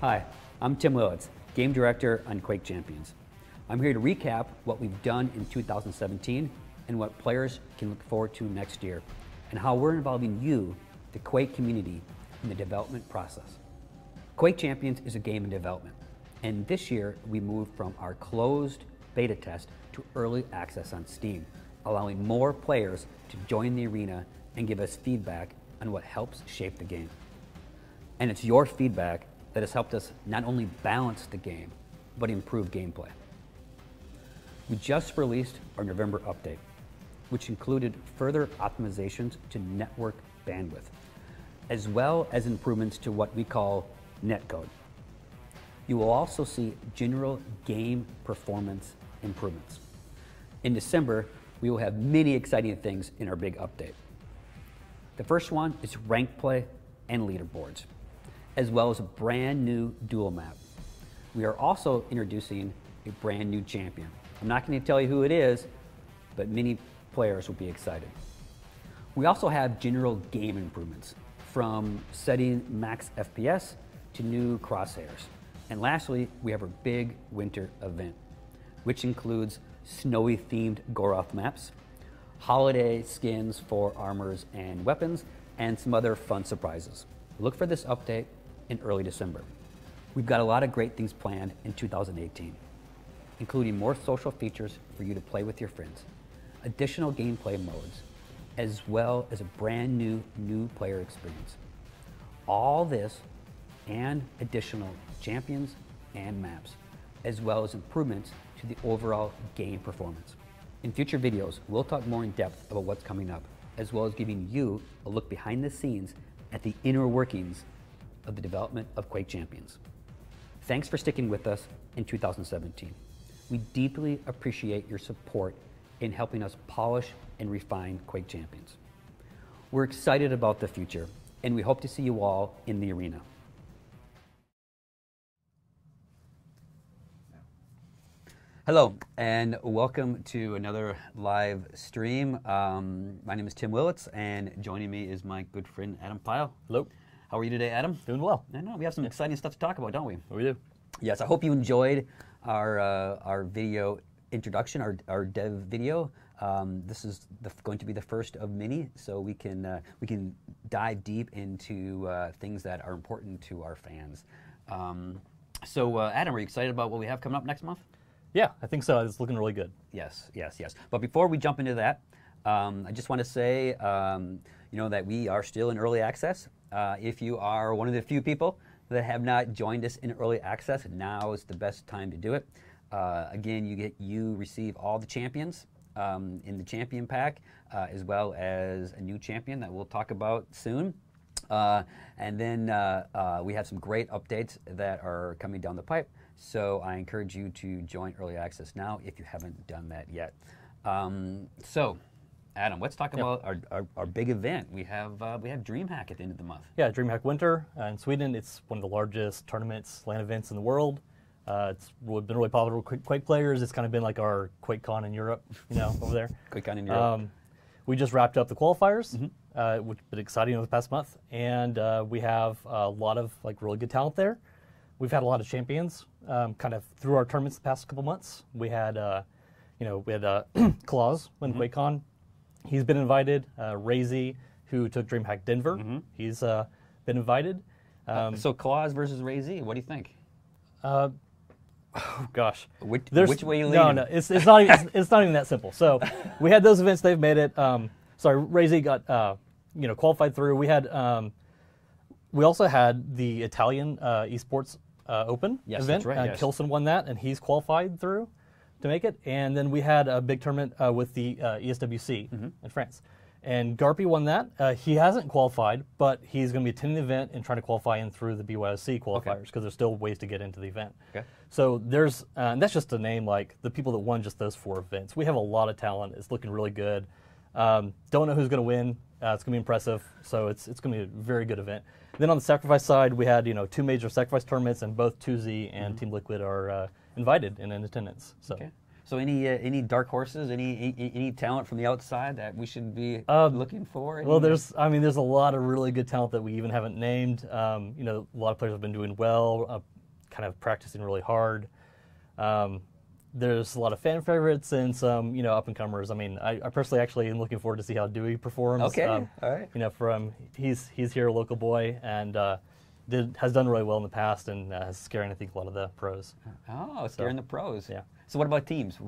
Hi, I'm Tim Willits, Game Director on Quake Champions. I'm here to recap what we've done in 2017 and what players can look forward to next year, and how we're involving you, the Quake community, in the development process. Quake Champions is a game in development, and this year we moved from our closed beta test to early access on Steam, allowing more players to join the arena and give us feedback on what helps shape the game. And it's your feedback that has helped us not only balance the game, but improve gameplay. We just released our November update, which included further optimizations to network bandwidth, as well as improvements to what we call netcode. You will also see general game performance improvements. In December, we will have many exciting things in our big update. The first one is rank play and leaderboards, as well as a brand new duel map. We are also introducing a brand new champion. I'm not going to tell you who it is, but many players will be excited. We also have general game improvements, from setting max FPS to new crosshairs. And lastly, we have our big winter event, which includes snowy themed Goroth maps, holiday skins for armors and weapons, and some other fun surprises. Look for this update in early December. We've got a lot of great things planned in 2018, including more social features for you to play with your friends, additional gameplay modes, as well as a brand new player experience. All this and additional champions and maps, as well as improvements to the overall game performance. In future videos, we'll talk more in depth about what's coming up, as well as giving you a look behind the scenes at the inner workings of the development of Quake Champions. Thanks for sticking with us in 2017. We deeply appreciate your support in helping us polish and refine Quake Champions. We're excited about the future, and we hope to see you all in the arena. Hello, and welcome to another live stream. My name is Tim Willits, and joining me is my good friend Adam Pyle. Hello. How are you today, Adam? Doing well. I know, we have some exciting stuff to talk about, don't we? We do. Yes, I hope you enjoyed our video introduction, our dev video. This is going to be the first of many, so we can dive deep into things that are important to our fans. So Adam, are you excited about what we have coming up next month? Yeah, I think so. It's looking really good. Yes. But before we jump into that, I just want to say, that we are still in early access. If you are one of the few people that have not joined us in early access, now is the best time to do it. Again, you receive all the champions in the champion pack, as well as a new champion that we'll talk about soon. And then we have some great updates that are coming down the pipe. So I encourage you to join early access now if you haven't done that yet. So, Adam, let's talk about our big event. We have DreamHack at the end of the month. Yeah, DreamHack Winter in Sweden. It's one of the largest tournaments, LAN events in the world. It's been really popular with Quake players. It's kind of been like our QuakeCon in Europe, over there. QuakeCon in Europe. We just wrapped up the qualifiers, which has been exciting over the past month, and we have a lot of really good talent there. We've had a lot of champions kind of through our tournaments the past couple months. We had, Claus win QuakeCon. He's been invited. Razy, who took DreamHack Denver, he's been invited. So Claus versus Razy, what do you think? Oh gosh, which way you leaning? No, it's not even that simple. So we had those events. They've made it. Razy got qualified through. We also had the Italian esports Open event. That's right, yes. Kilson won that, and he's qualified through to make it. And then we had a big tournament with the ESWC in France. And Garpy won that. He hasn't qualified, but he's going to be attending the event and trying to qualify in through the BYOC qualifiers, because there's still ways to get into the event. Okay. So there's, and that's just to name the people that won just those 4 events. We have a lot of talent. It's looking really good. Don't know who's going to win. It's going to be impressive. So it's going to be a very good event. Then on the sacrifice side, we had 2 major sacrifice tournaments, and both 2Z and Team Liquid are invited and in attendance. So. Okay. So any dark horses, any talent from the outside that we should be looking for? Well, there's a lot of really good talent that we even haven't named. A lot of players have been doing well. kind of practicing really hard. There's a lot of fan favorites and some, up and comers. I mean, I personally actually am looking forward to see how Dewey performs. Okay, all right. He's here, a local boy, and has done really well in the past, and is scaring, I think, a lot of the pros. Oh, scaring the pros. Yeah. So what about teams?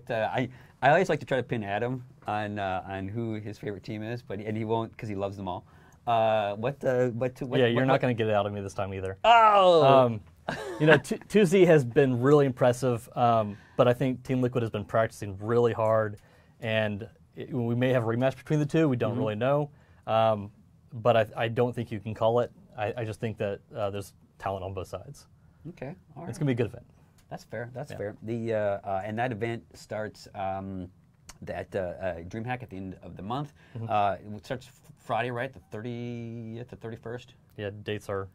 I always like to try to pin Adam on who his favorite team is, and he won't because he loves them all. You're not going to get it out of me this time either. Oh. 2Z has been really impressive, but I think Team Liquid has been practicing really hard, and we may have a rematch between the two. We don't really know, but I don't think you can call it. I just think that there's talent on both sides. Okay, all right. It's going to be a good event. That's fair. That's fair. And that event starts at DreamHack at the end of the month. It starts Friday, right? The 30th to 31st. Yeah, dates are.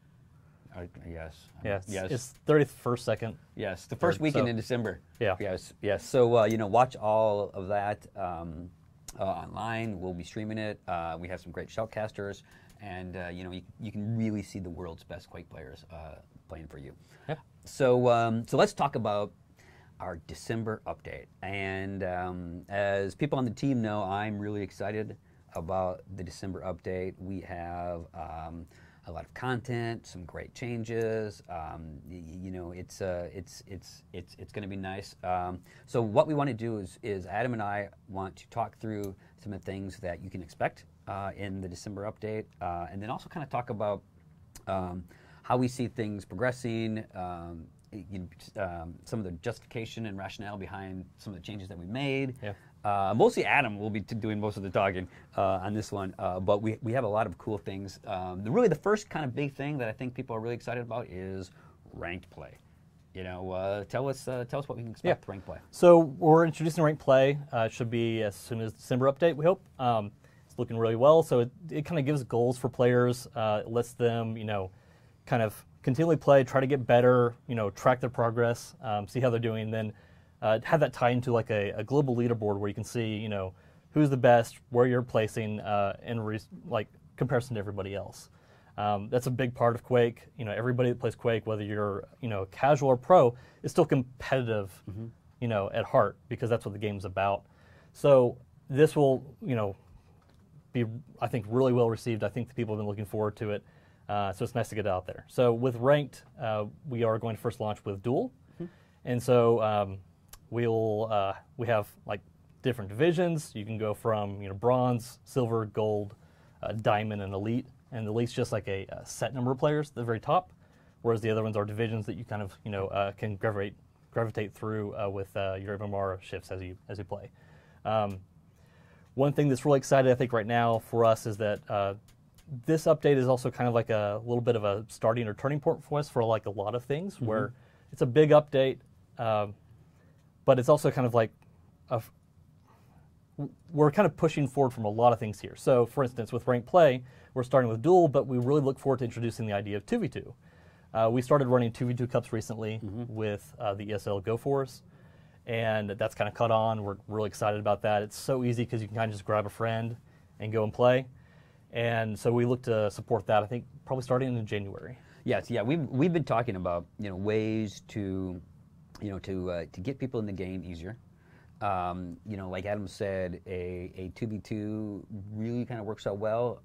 Yes. Yes. Yes. It's 31st, second. Yes, the first weekend in December. Yeah. Yes. Yes. So watch all of that online. We'll be streaming it. We have some great shoutcasters, and you can really see the world's best Quake players playing for you. Yeah. So let's talk about our December update. And as people on the team know, I'm really excited about the December update. We have a lot of content, some great changes. It's going to be nice. So what we want to do is Adam and I want to talk through some of the things that you can expect in the December update, and then also kind of talk about how we see things progressing. Some of the justification and rationale behind some of the changes that we made. Yeah. Mostly Adam will be doing most of the talking on this one, but we have a lot of cool things. Really, the first kind of big thing that I think people are really excited about is ranked play. Tell us what we can expect ranked play. So we're introducing ranked play. It should be as soon as December update, we hope. It's looking really well. So it kind of gives goals for players. It lets them, kind of continually play, try to get better, track their progress, see how they're doing, then have that tie into like a global leaderboard where you can see, who's the best, where you're placing, in comparison to everybody else. That's a big part of Quake. Everybody that plays Quake, whether you're casual or pro, is still competitive, at heart, because that's what the game's about. So this will, be, I think, really well received. I think the people have been looking forward to it. So it's nice to get it out there. So with ranked, we are going to first launch with duel, and so we have like different divisions. You can go from bronze, silver, gold, diamond, and elite. And the elite's just like a set number of players at the very top, whereas the other ones are divisions that you kind of can gravitate through with your MMR shifts as you play. One thing that's really exciting, I think, right now for us is that this update is also kind of like a little bit of a starting or turning point for us for like a lot of things, where it's a big update, but it's also kind of like we're kind of pushing forward from a lot of things here. So, for instance, with ranked play, we're starting with duel, but we really look forward to introducing the idea of 2v2. We started running 2v2 cups recently with the ESL Go Force, and that's kind of caught on. We're really excited about that. It's so easy because you can kind of just grab a friend and go and play. And so we look to support that, I think, probably starting in January. Yes, yeah, we've been talking about ways to get people in the game easier. Like Adam said, a 2v2 really kind of works out well,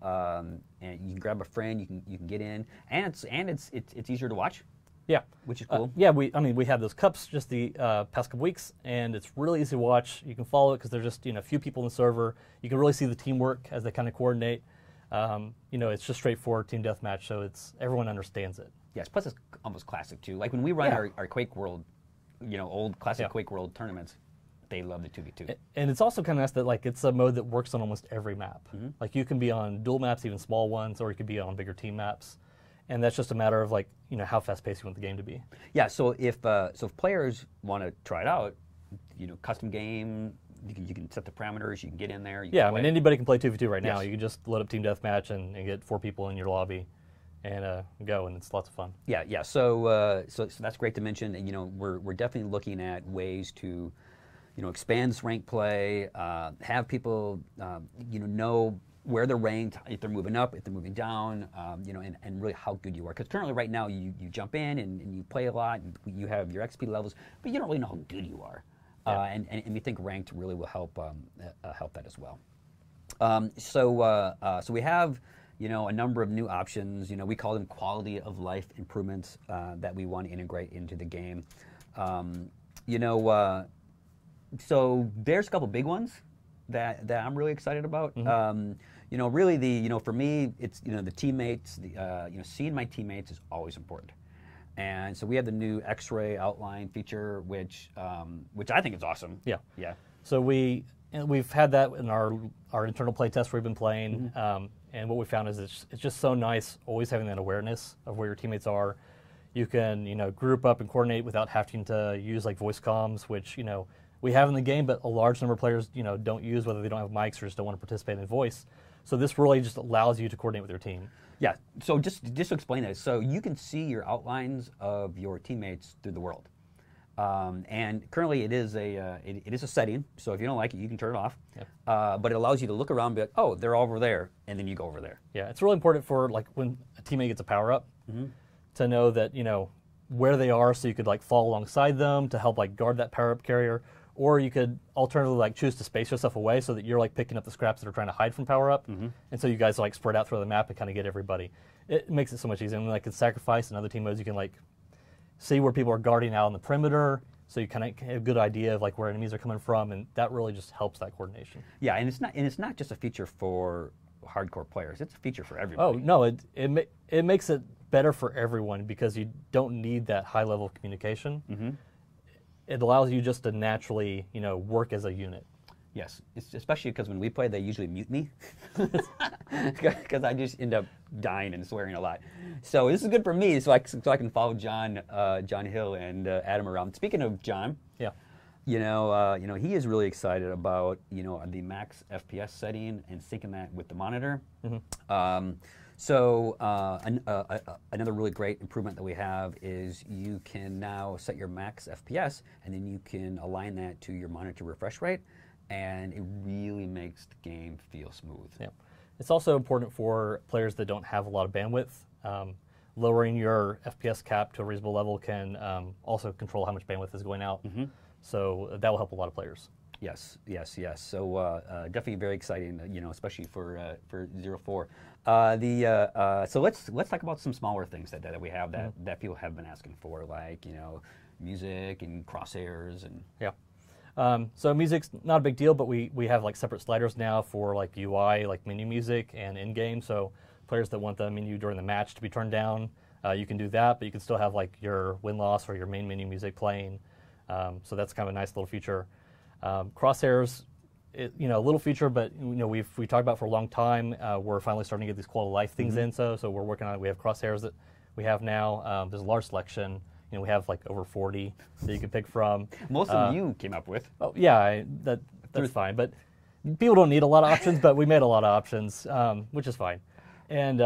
and you can grab a friend, you can get in, and it's easier to watch. Yeah, which is cool. We had those cups just the past couple weeks, and it's really easy to watch. You can follow it because there's just a few people in the server. You can really see the teamwork as they kind of coordinate. It's just straightforward team deathmatch, so everyone understands it. Yes, plus it's almost classic too. Like when we run our Quake World, old classic Quake World tournaments, they love the 2v2. And it's also kind of nice that it's a mode that works on almost every map. Like you can be on dual maps, even small ones, or you could be on bigger team maps. And that's just a matter of how fast-paced you want the game to be. Yeah. So if players want to try it out, custom game, you can set the parameters. You can get in there. Anybody can play 2v2 right now. You can just load up team deathmatch and get 4 people in your lobby, and go, and it's lots of fun. Yeah. So that's great to mention. And we're definitely looking at ways to expand this ranked play, have people know where they're ranked, if they're moving up, if they're moving down, you know, and really how good you are. Because currently, right now, you jump in and you play a lot, and you have your XP levels, but you don't really know how good you are. Yeah. And we think ranked really will help help that as well. So we have, you know, a number of new options. You know, we call them quality of life improvements that we want to integrate into the game. You know, so there's a couple big ones that I'm really excited about. Mm-hmm. You know, really for me, it's, you know, the teammates. You know, seeing my teammates is always important. And so we have the new X-ray outline feature, which I think is awesome. Yeah. Yeah. So we've had that in our internal play test we've been playing, and what we found is it's just so nice always having that awareness of where your teammates are. You can, you know, group up and coordinate without having to use like voice comms, which, you know, we have in the game, but a large number of players, you know, don't use, whether they don't have mics or just don't want to participate in voice. So this really just allows you to coordinate with your team. Yeah. So just to explain that, so you can see your outlines of your teammates through the world, and currently it is a setting. So if you don't like it, you can turn it off. Yeah. But it allows you to look around and be like, oh, they're over there, and then you go over there. Yeah, it's really important for like when a teammate gets a power up, to know that, you know, where they are, so you could like fall alongside them to help like guard that power up carrier. Or you could alternatively like choose to space yourself away so that you're like picking up the scraps that are trying to hide from power up, and so you guys like spread out through the map and kind of get everybody. It makes it so much easier. And like in Sacrifice and other team modes, you can like see where people are guarding out on the perimeter, so you kind of have a good idea of like where enemies are coming from, and that really just helps that coordination. Yeah, and it's not just a feature for hardcore players; it's a feature for everybody. Oh no, it makes it better for everyone because you don't need that high level of communication. It allows you just to naturally, you know, work as a unit. Yes, especially because when we play, they usually mute me because I just end up dying and swearing a lot. So this is good for me, so I can follow John Hill and Adam around. Speaking of John, yeah, you know, he is really excited about, you know, the max FPS setting and syncing that with the monitor. So another really great improvement that we have is you can now set your max FPS, and then you can align that to your monitor refresh rate, and it really makes the game feel smooth. Yeah, it's also important for players that don't have a lot of bandwidth. Lowering your FPS cap to a reasonable level can also control how much bandwidth is going out. So that will help a lot of players. Yes. So definitely very exciting, you know, especially for 04. So let's talk about some smaller things that we have that people have been asking for, like, you know, music and crosshairs and so music's not a big deal, but we have like separate sliders now for like UI, like menu music and in game. So players that want the menu during the match to be turned down, you can do that, but you can still have like your win-loss or your main menu music playing. So that's kind of a nice little feature. Crosshairs, you know, a little feature, but you know we talked about for a long time. We're finally starting to get these quality of life things in, so we're working on it. We have crosshairs that we have now. There's a large selection. You know, we have like over 40 that you can pick from. Most of them you came up with. Oh yeah, that's fine. But people don't need a lot of options, but we made a lot of options, which is fine. And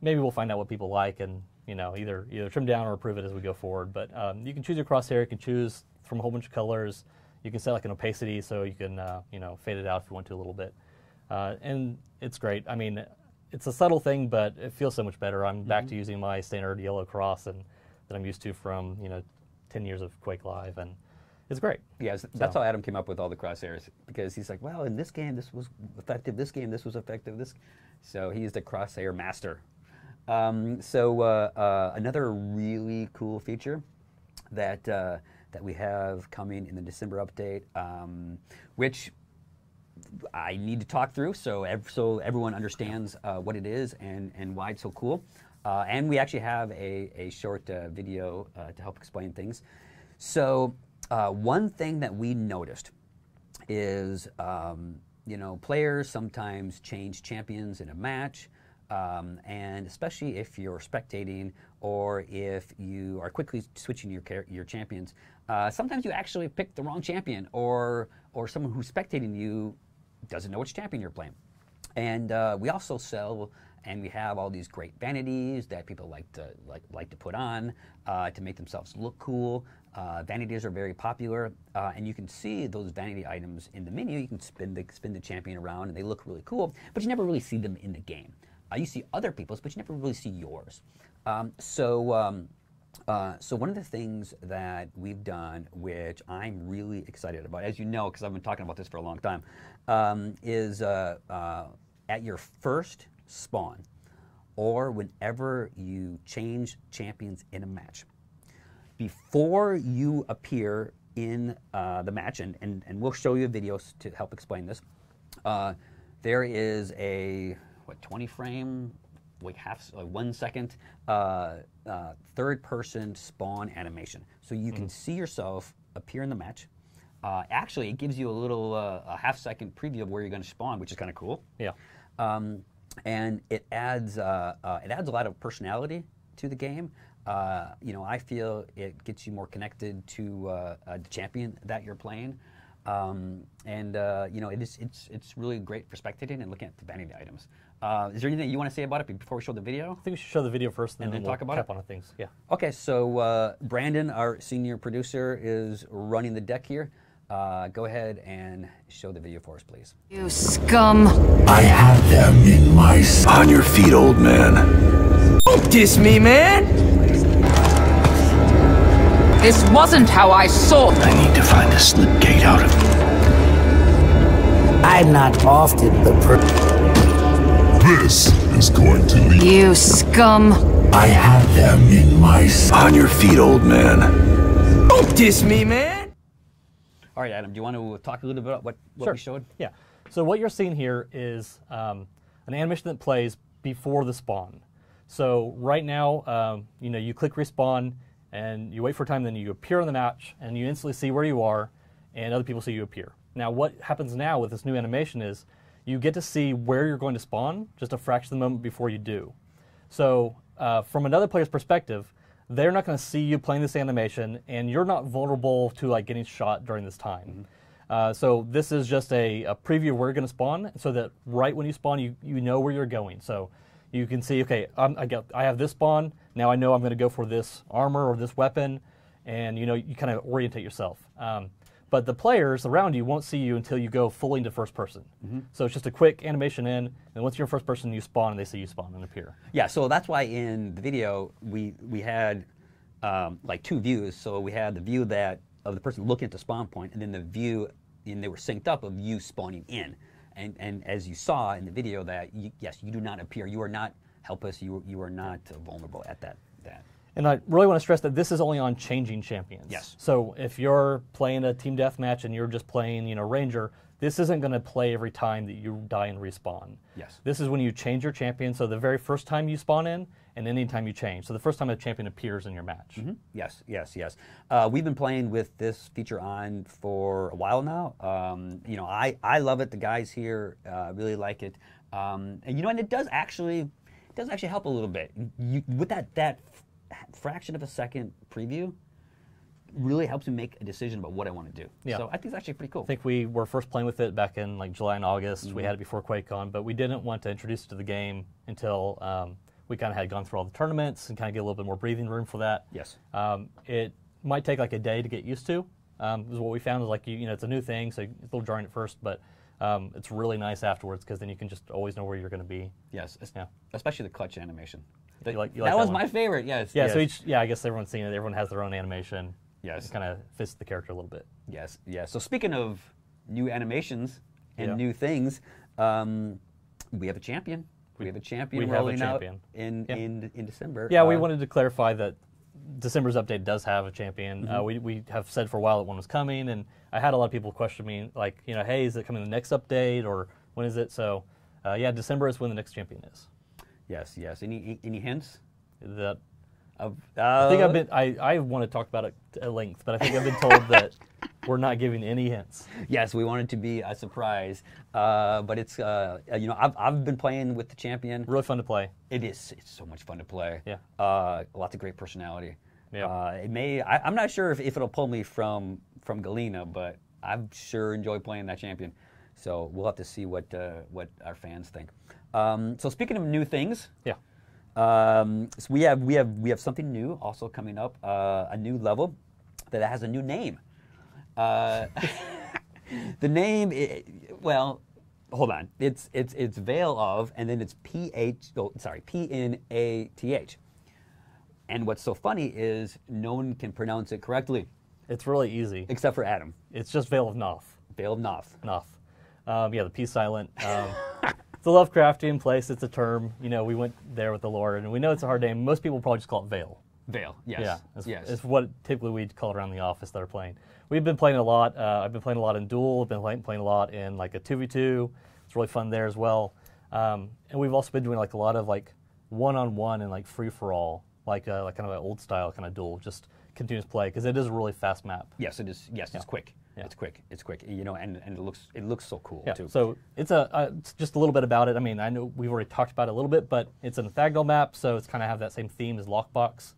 maybe we'll find out what people like, and you know, either trim down or improve it as we go forward. But you can choose your crosshair. You can choose from a whole bunch of colors. You can set like an opacity, so you can you know, fade it out if you want to a little bit, and it's great. I mean, it's a subtle thing, but it feels so much better. I'm back to using my standard yellow cross and that I'm used to from, you know, 10 years of Quake Live, and it's great. Yeah, that's how Adam came up with all the crosshairs, because he's like, well, in this game this was effective, this game this was effective, so he's the crosshair master. Another really cool feature that we have coming in the December update, which I need to talk through so everyone understands what it is and why it's so cool. And we actually have a short video to help explain things. So one thing that we noticed is, you know, players sometimes change champions in a match, and especially if you're spectating or if you are quickly switching your champions, sometimes you actually pick the wrong champion, or someone who's spectating you doesn't know which champion you're playing. And we also sell and we have all these great vanities that people like to put on to make themselves look cool. Vanities are very popular, and you can see those vanity items in the menu. You can spin the champion around, and they look really cool, but you never really see them in the game. You see other people's, but you never really see yours. So one of the things that we've done, which I'm really excited about, as you know, because I've been talking about this for a long time, is at your first spawn, or whenever you change champions in a match, before you appear in the match, and we'll show you videos to help explain this, there is a 20 frame, like 1 second, third person spawn animation. So you can see yourself appear in the match. Actually, it gives you a little a half-second preview of where you're going to spawn, which is kind of cool. Yeah. And it adds a lot of personality to the game. You know, I feel it gets you more connected to the champion that you're playing. You know, it's really great for spectating and looking at the vanity items. Is there anything you want to say about it before we show the video? I think we should show the video first, and then we'll talk about tap on things. Yeah. Okay, so Brandon, our senior producer, is running the deck here. Go ahead and show the video for us, please. You scum! I had them in my... On your feet, old man. Don't diss me, man! This wasn't how I saw it. I need to find a slip gate out of... I'm not often the This is going to lead... You scum! I had them in my... On your feet, old man. Don't diss me, man! All right, Adam, do you want to talk a little bit about what Sure. we showed? Yeah. So what you're seeing here is an animation that plays before the spawn. So right now, you know, you click respawn, and you wait for a time, then you appear in the match, and you instantly see where you are, and other people see you appear. Now, what happens now with this new animation is you get to see where you're going to spawn just a fraction of the moment before you do. So from another player's perspective, they're not going to see you playing this animation, and you're not vulnerable to like getting shot during this time. So this is just a preview of where you're going to spawn, so that right when you spawn, you know where you're going. So you can see, okay, I have this spawn. Now I know I'm going to go for this armor or this weapon, and you know, you kind of orientate yourself. But the players around you won't see you until you go fully into first person. So it's just a quick animation in, and once you're in first person, you spawn, and they see you spawn and appear. Yeah, so that's why in the video we had like two views. So we had the view of the person looking at the spawn point, and then the view, and they were synced up, of you spawning in. And as you saw in the video, that yes, you do not appear. You are not helpless. You are not vulnerable at that. And I really want to stress that this is only on changing champions. Yes. So if you're playing a team deathmatch and you're just playing, you know, Ranger, this isn't going to play every time that you die and respawn. Yes. This is when you change your champion. So the very first time you spawn in, and any time you change. So the first time a champion appears in your match. Yes. We've been playing with this feature on for a while now. You know, I love it. The guys here really like it. And you know, and it does actually help a little bit. With that fraction of a second preview, really helps me make a decision about what I want to do. Yeah. So I think it's actually pretty cool. I think we were first playing with it back in like July and August. We had it before QuakeCon, but we didn't want to introduce it to the game until we kind of had gone through all the tournaments and kind of get a little bit more breathing room for that. Yes. It might take like a day to get used to. Is what we found is like, you know, it's a new thing, so it's a little jarring at first, but it's really nice afterwards, because then you can just always know where you're going to be. Yes. Yeah. Especially the clutch animation. You like that was one? my favorite. Yes. Yeah. Yes. So I guess everyone's seen it. Everyone has their own animation. Yes. It kind of fits the character a little bit. Yes. So speaking of new animations and Yeah. new things, we have a champion. We have a champion rolling out in December. Yeah, we wanted to clarify that December's update does have a champion. We have said for a while that one was coming, and I had a lot of people question me, like, you know, hey, is it coming in the next update, or when is it? So, yeah, December is when the next champion is. Yes. Any hints? That I think I want to talk about it at length, but I think I've been told that we're not giving any hints. Yes, we want it to be a surprise, but it's you know, I've been playing with the champion. Really fun to play. It's so much fun to play. Yeah. Lots of great personality. Yeah. It may. I'm not sure if it'll pull me from Galena, but I sure enjoy playing that champion. So we'll have to see what our fans think. So speaking of new things, Yeah. so we have something new also coming up, a new level that has a new name. The name, well, hold on. It's Veil of, and then it's P-N-A-T-H. And what's so funny is no one can pronounce it correctly It's really easy. except for Adam. It's just Veil of Noth. Veil of Noth. Noth. Yeah, the P silent. It's a Lovecraftian place. It's a term. You know, we went there with the lore, and we know it's a hard name. Most people probably just call it Veil. Veil. Yes. Yeah, yes. it's what typically we'd call it around the office that are playing. We've been playing a lot. I've been playing a lot in Duel. I've been playing a lot in like a 2v2. It's really fun there as well. And we've also been doing like a lot of like one-on-one and like free-for-all, like kind of an old style kind of Duel, just continuous play because it is a really fast map. Yes, it is. Yes, it's quick. Yeah. It's quick. It's quick. You know, and it looks so cool Yeah. too. So it's it's just a little bit about it. I mean, I know we've already talked about it a little bit, but it's an orthogonal map, so it's kind of have that same theme as Lockbox.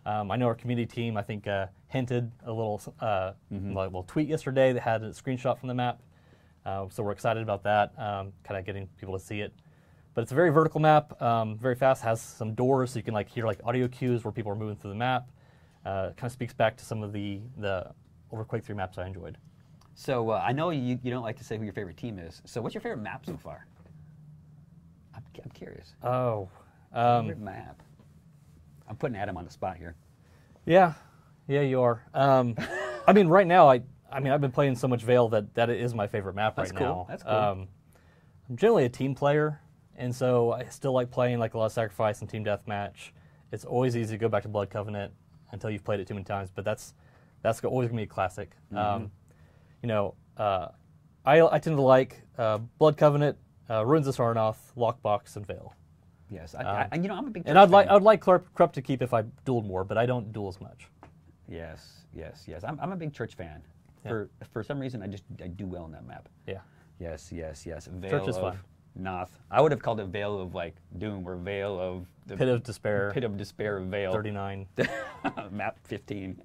I know our community team, I think, hinted a little like a little tweet yesterday that had a screenshot from the map. So we're excited about that, kind of getting people to see it. But it's a very vertical map, very fast, has some doors, so you can like hear like audio cues where people are moving through the map. Kind of speaks back to some of the older Quake 3 maps I enjoyed. So I know you don't like to say who your favorite team is. So what's your favorite map so far? I'm curious. Oh. Favorite map. I'm putting Adam on the spot here. Yeah, you are. I mean, right now, I've been playing so much Veil that it is my favorite map That's right cool. now. That's cool. I'm generally a team player, and so I still like playing like a lot of Sacrifice and Team Deathmatch. It's always easy to go back to Blood Covenant until you've played it too many times, but that's always gonna be a classic. I tend to like Blood Covenant, Runes of Sarnath, Lockbox, and Veil. Yes, I'm a big. And I would like Corrupt to keep if I dueled more, but I don't duel as much. Yes. I'm a big Church fan. Yeah. For some reason, I do well in that map. Yeah. Yes. Veil Church is of fun. Noth. I would have called it Veil of like Doom or Veil of the Pit of Despair. Pit of Despair Veil. 39. Map 15.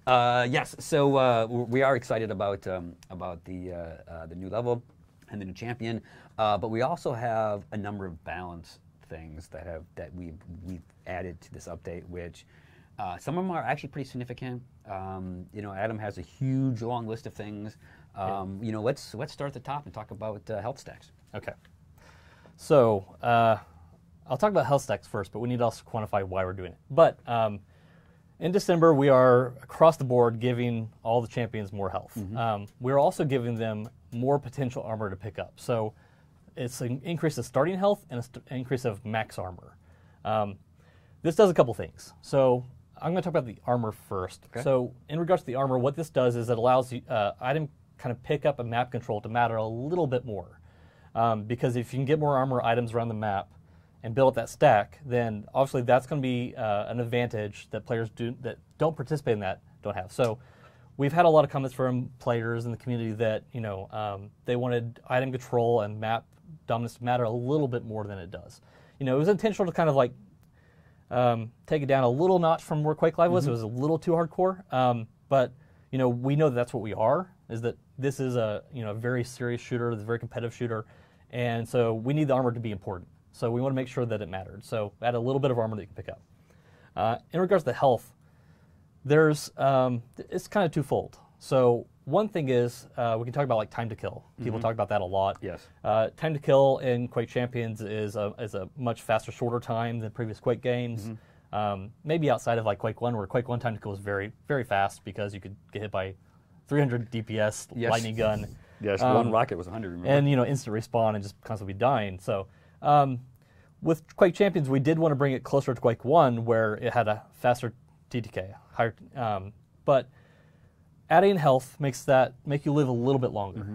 Yes. So we are excited about the new level and the new champion, but we also have a number of balance things that we've added to this update, which some of them are actually pretty significant. Adam has a huge long list of things. Let's start at the top and talk about health stacks. Okay. So I'll talk about health stacks first, but we need to also quantify why we're doing it. But in December, we are across the board giving all the champions more health. We're also giving them more potential armor to pick up. So it's an increase of starting health and an increase of max armor. This does a couple things. So I'm going to talk about the armor first. Okay. So in regards to the armor, what this does is it allows you item kind of pick up and map control to matter a little bit more. Because if you can get more armor items around the map and build up that stack, then obviously that's going to be an advantage that players that don't participate in that don't have. So we've had a lot of comments from players in the community that they wanted item control and map dominance to matter a little bit more than it does. It was intentional to kind of like take it down a little notch from where Quake Live was. It was a little too hardcore, but we know that's what we are. Is that this is a very serious shooter, it's a very competitive shooter, and so we need the armor to be important. So we want to make sure that it mattered. So add a little bit of armor that you can pick up. In regards to health, there's it's kind of twofold. So one thing is we can talk about like time to kill. People talk about that a lot. Yes. Time to kill in Quake Champions is a much faster, shorter time than previous Quake games. Maybe outside of like Quake 1, where Quake 1 time to kill was very, very fast because you could get hit by 300 DPS lightning gun. Yes, one rocket was 100. Remember? And instant respawn and just constantly dying. So with Quake Champions, we did want to bring it closer to Quake 1, where it had a faster TTK, higher. But adding health make you live a little bit longer.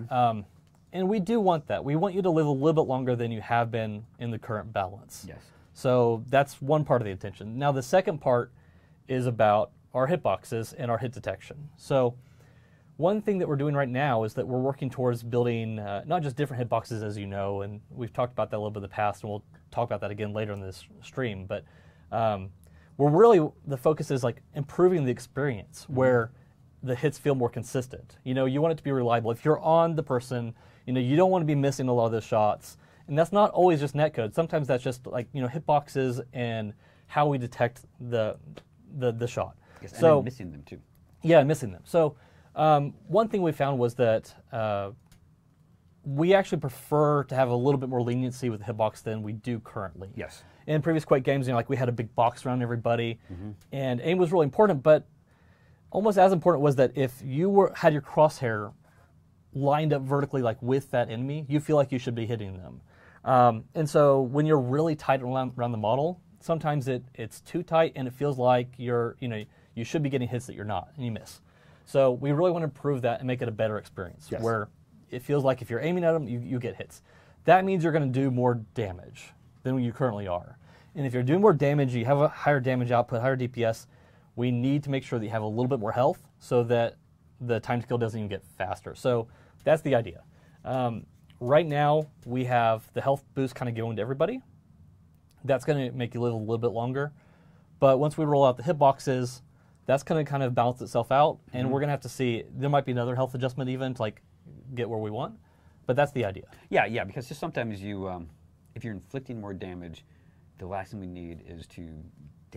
And we do want that. We want you to live a little bit longer than you have been in the current balance. Yes. So that's one part of the intention. Now the second part is about our hitboxes and our hit detection. So one thing that we're doing right now is that we're working towards building not just different hitboxes, as you know, and we've talked about that a little bit in the past, and we'll talk about that again later in this stream, but the focus is like improving the experience where the hits feel more consistent. You want it to be reliable. If you're on the person, you don't want to be missing a lot of those shots, And that's not always just netcode. Sometimes that's just like, hitboxes and how we detect the shot. Yes, and so then missing them too. Yeah, missing them. So one thing we found was that we actually prefer to have a little bit more leniency with the hitbox than we do currently. Yes. In previous Quake games, like we had a big box around everybody, and aim was really important, but almost as important was that if you had your crosshair lined up vertically like with that enemy, you feel like you should be hitting them. And so when you're really tight around the model, sometimes it's too tight and it feels like you should be getting hits that you're not, and you miss. So we really want to improve that and make it a better experience, where it feels like if you're aiming at them, you get hits. That means you're going to do more damage than you currently are. And if you're doing more damage, you have a higher damage output, higher DPS, we need to make sure that you have a little bit more health so that the time to kill doesn't even get faster. So that's the idea. Right now, we have the health boost kind of going to everybody. That's going to make you live a little bit longer. But once we roll out the hitboxes, that's going to kind of balance itself out, and we're going to have to see, there might be another health adjustment even to like get where we want, but that's the idea. Yeah, because just sometimes if you're inflicting more damage, the last thing we need is to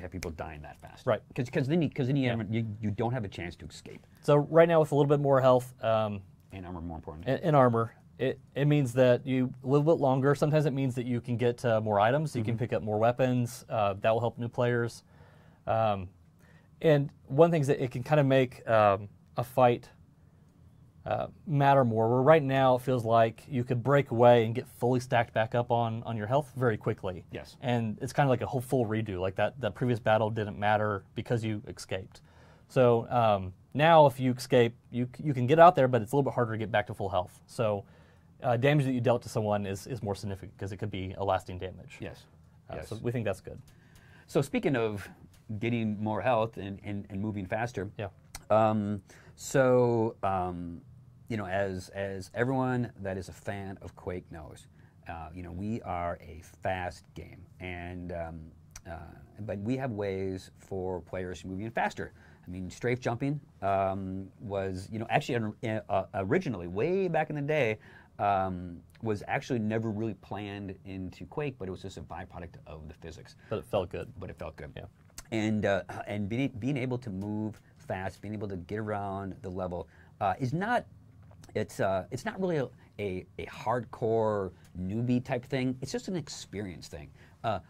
have people dying that fast. Right. Because then you don't have a chance to escape. So right now with a little bit more health, and armor, more important. And armor, it means that you a little bit longer. Sometimes it means that you can get more items. You can pick up more weapons. That will help new players. And one thing is that it can kind of make a fight matter more. Where right now it feels like you could break away and get fully stacked back up on your health very quickly. Yes. And it's kind of like a whole full redo. Like that previous battle didn't matter because you escaped. So now if you escape, you can get out there, but it's a little bit harder to get back to full health. So damage that you dealt to someone is more significant because it could be a lasting damage. Yes. So we think that's good. So speaking of getting more health and moving faster. Yeah. As everyone that is a fan of Quake knows, we are a fast game, and but we have ways for players to move even faster. I mean, strafe jumping was, actually originally, way back in the day, was actually never really planned into Quake, but it was just a byproduct of the physics. But it felt good. Yeah. And being able to move fast, being able to get around the level is not. It's not really a hardcore newbie type thing. It's just an experience thing.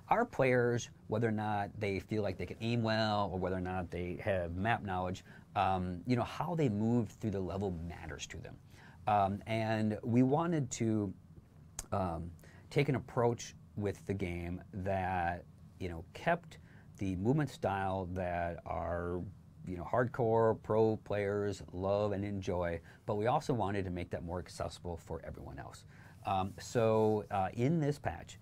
Our players, whether or not they feel like they can aim well or whether or not they have map knowledge, how they move through the level matters to them. And we wanted to take an approach with the game that kept the movement style that our hardcore pro players love and enjoy, but we also wanted to make that more accessible for everyone else. So in this patch,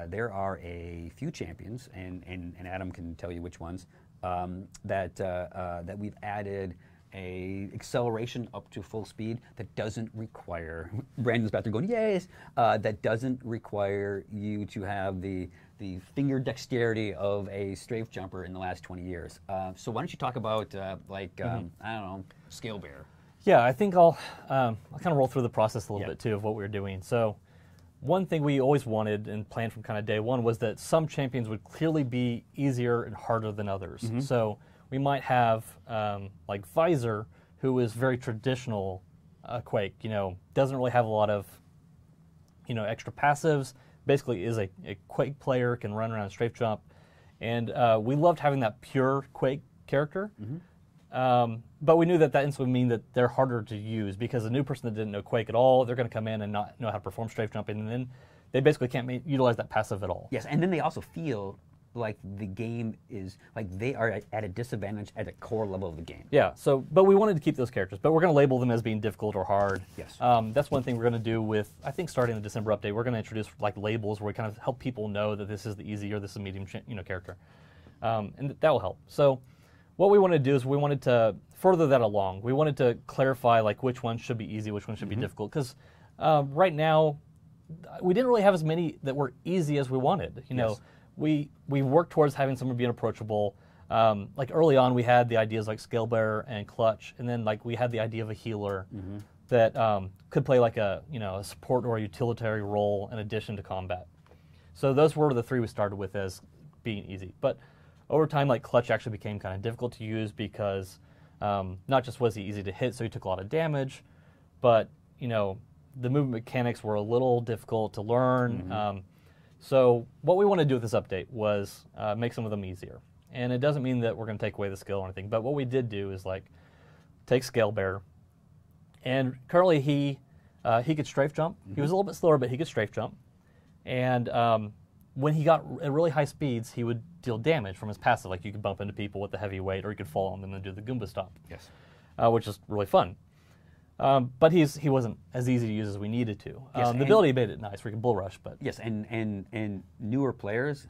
there are a few champions, and Adam can tell you which ones, that we've added a acceleration up to full speed that doesn't require, Brandon's back there going, yes, that doesn't require you to have the finger dexterity of a strafe jumper in the last 20 years. So why don't you talk about, I don't know, scale bearer? Yeah, I think I'll kind of roll through the process a little bit too of what we were doing. So one thing we always wanted and planned from kind of day one was that some champions would clearly be easier and harder than others. So we might have like Visor, who is very traditional Quake, doesn't really have a lot of extra passives, basically is a Quake player, can run around and strafe jump. And we loved having that pure Quake character. But we knew that instantly would mean that they're harder to use because a new person that didn't know Quake at all, they're going to come in and not know how to perform strafe jumping, and then they basically can't utilize that passive at all. Yes, and then they also feel like the game is, like they are at a disadvantage at the core level of the game. Yeah, but we wanted to keep those characters, but we're going to label them as being difficult or hard. Yes. That's one thing we're going to do with, I think starting the December update, we're going to introduce like labels where we kind of help people know that this is the easy or this is a medium character. And that will help. So what we wanted to do is we wanted to further that along. We wanted to clarify like which ones should be easy, which ones should be difficult, because right now we didn't really have as many that were easy as we wanted. We worked towards having someone being approachable. Like early on, we had the ideas like Scale Bearer and Clutch, and then like we had the idea of a healer. that could play like a a support or a utilitarian role in addition to combat. So those were the 3 we started with as being easy. But over time, like Clutch actually became kind of difficult to use because not just was he easy to hit, so he took a lot of damage, but the movement mechanics were a little difficult to learn. So what we want to do with this update was make some of them easier. And it doesn't mean that we're going to take away the skill or anything, but what we did do is like take Scale Bear, and currently he could strafe jump. He was a little bit slower, but he could strafe jump. And when he got at really high speeds, he would deal damage from his passive. Like you could bump into people with the heavy weight, or you could fall on them and do the Goomba Stomp. Yes. Which is really fun. But he wasn't as easy to use as we needed to. Yes, the ability made it nice. We could bull rush, but yes, and newer players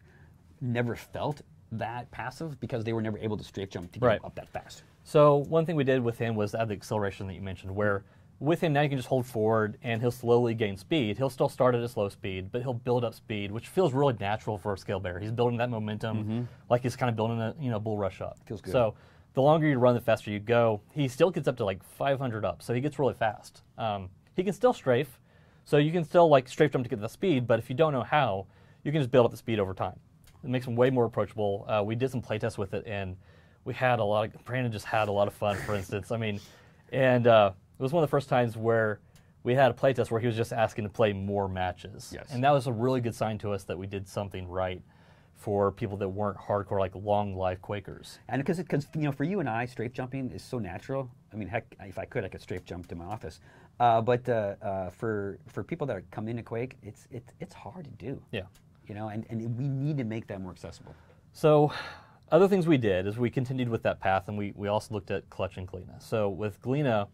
never felt that passive because they were never able to strafe jump to get up that fast. So one thing we did with him was add the acceleration that you mentioned, where with him now you can just hold forward and he'll slowly gain speed. He'll still start at a slow speed, but he'll build up speed, which feels really natural for a Scale Bear. He's building that momentum, like he's kind of building a bull rush up. Feels good. So the longer you run, the faster you go. He still gets up to like 500 up, so he gets really fast. He can still strafe, so you can still like strafe jump to get the speed, but if you don't know how, you can just build up the speed over time. It makes him way more approachable. We did some playtests with it, and we had a lot of, Brandon just had a lot of fun, for instance. I mean, and it was one of the first times where we had a playtest where he was just asking to play more matches. Yes. And that was a really good sign to us that we did something right for people that weren't hardcore, like long life Quakers. And because for you and I, strafe jumping is so natural. I mean, heck, if I could strafe jump to my office. But for people that come into Quake, it's hard to do. Yeah. And we need to make that more accessible. So other things we did is we continued with that path, and we also looked at Clutch and Gleena. So with Gleena,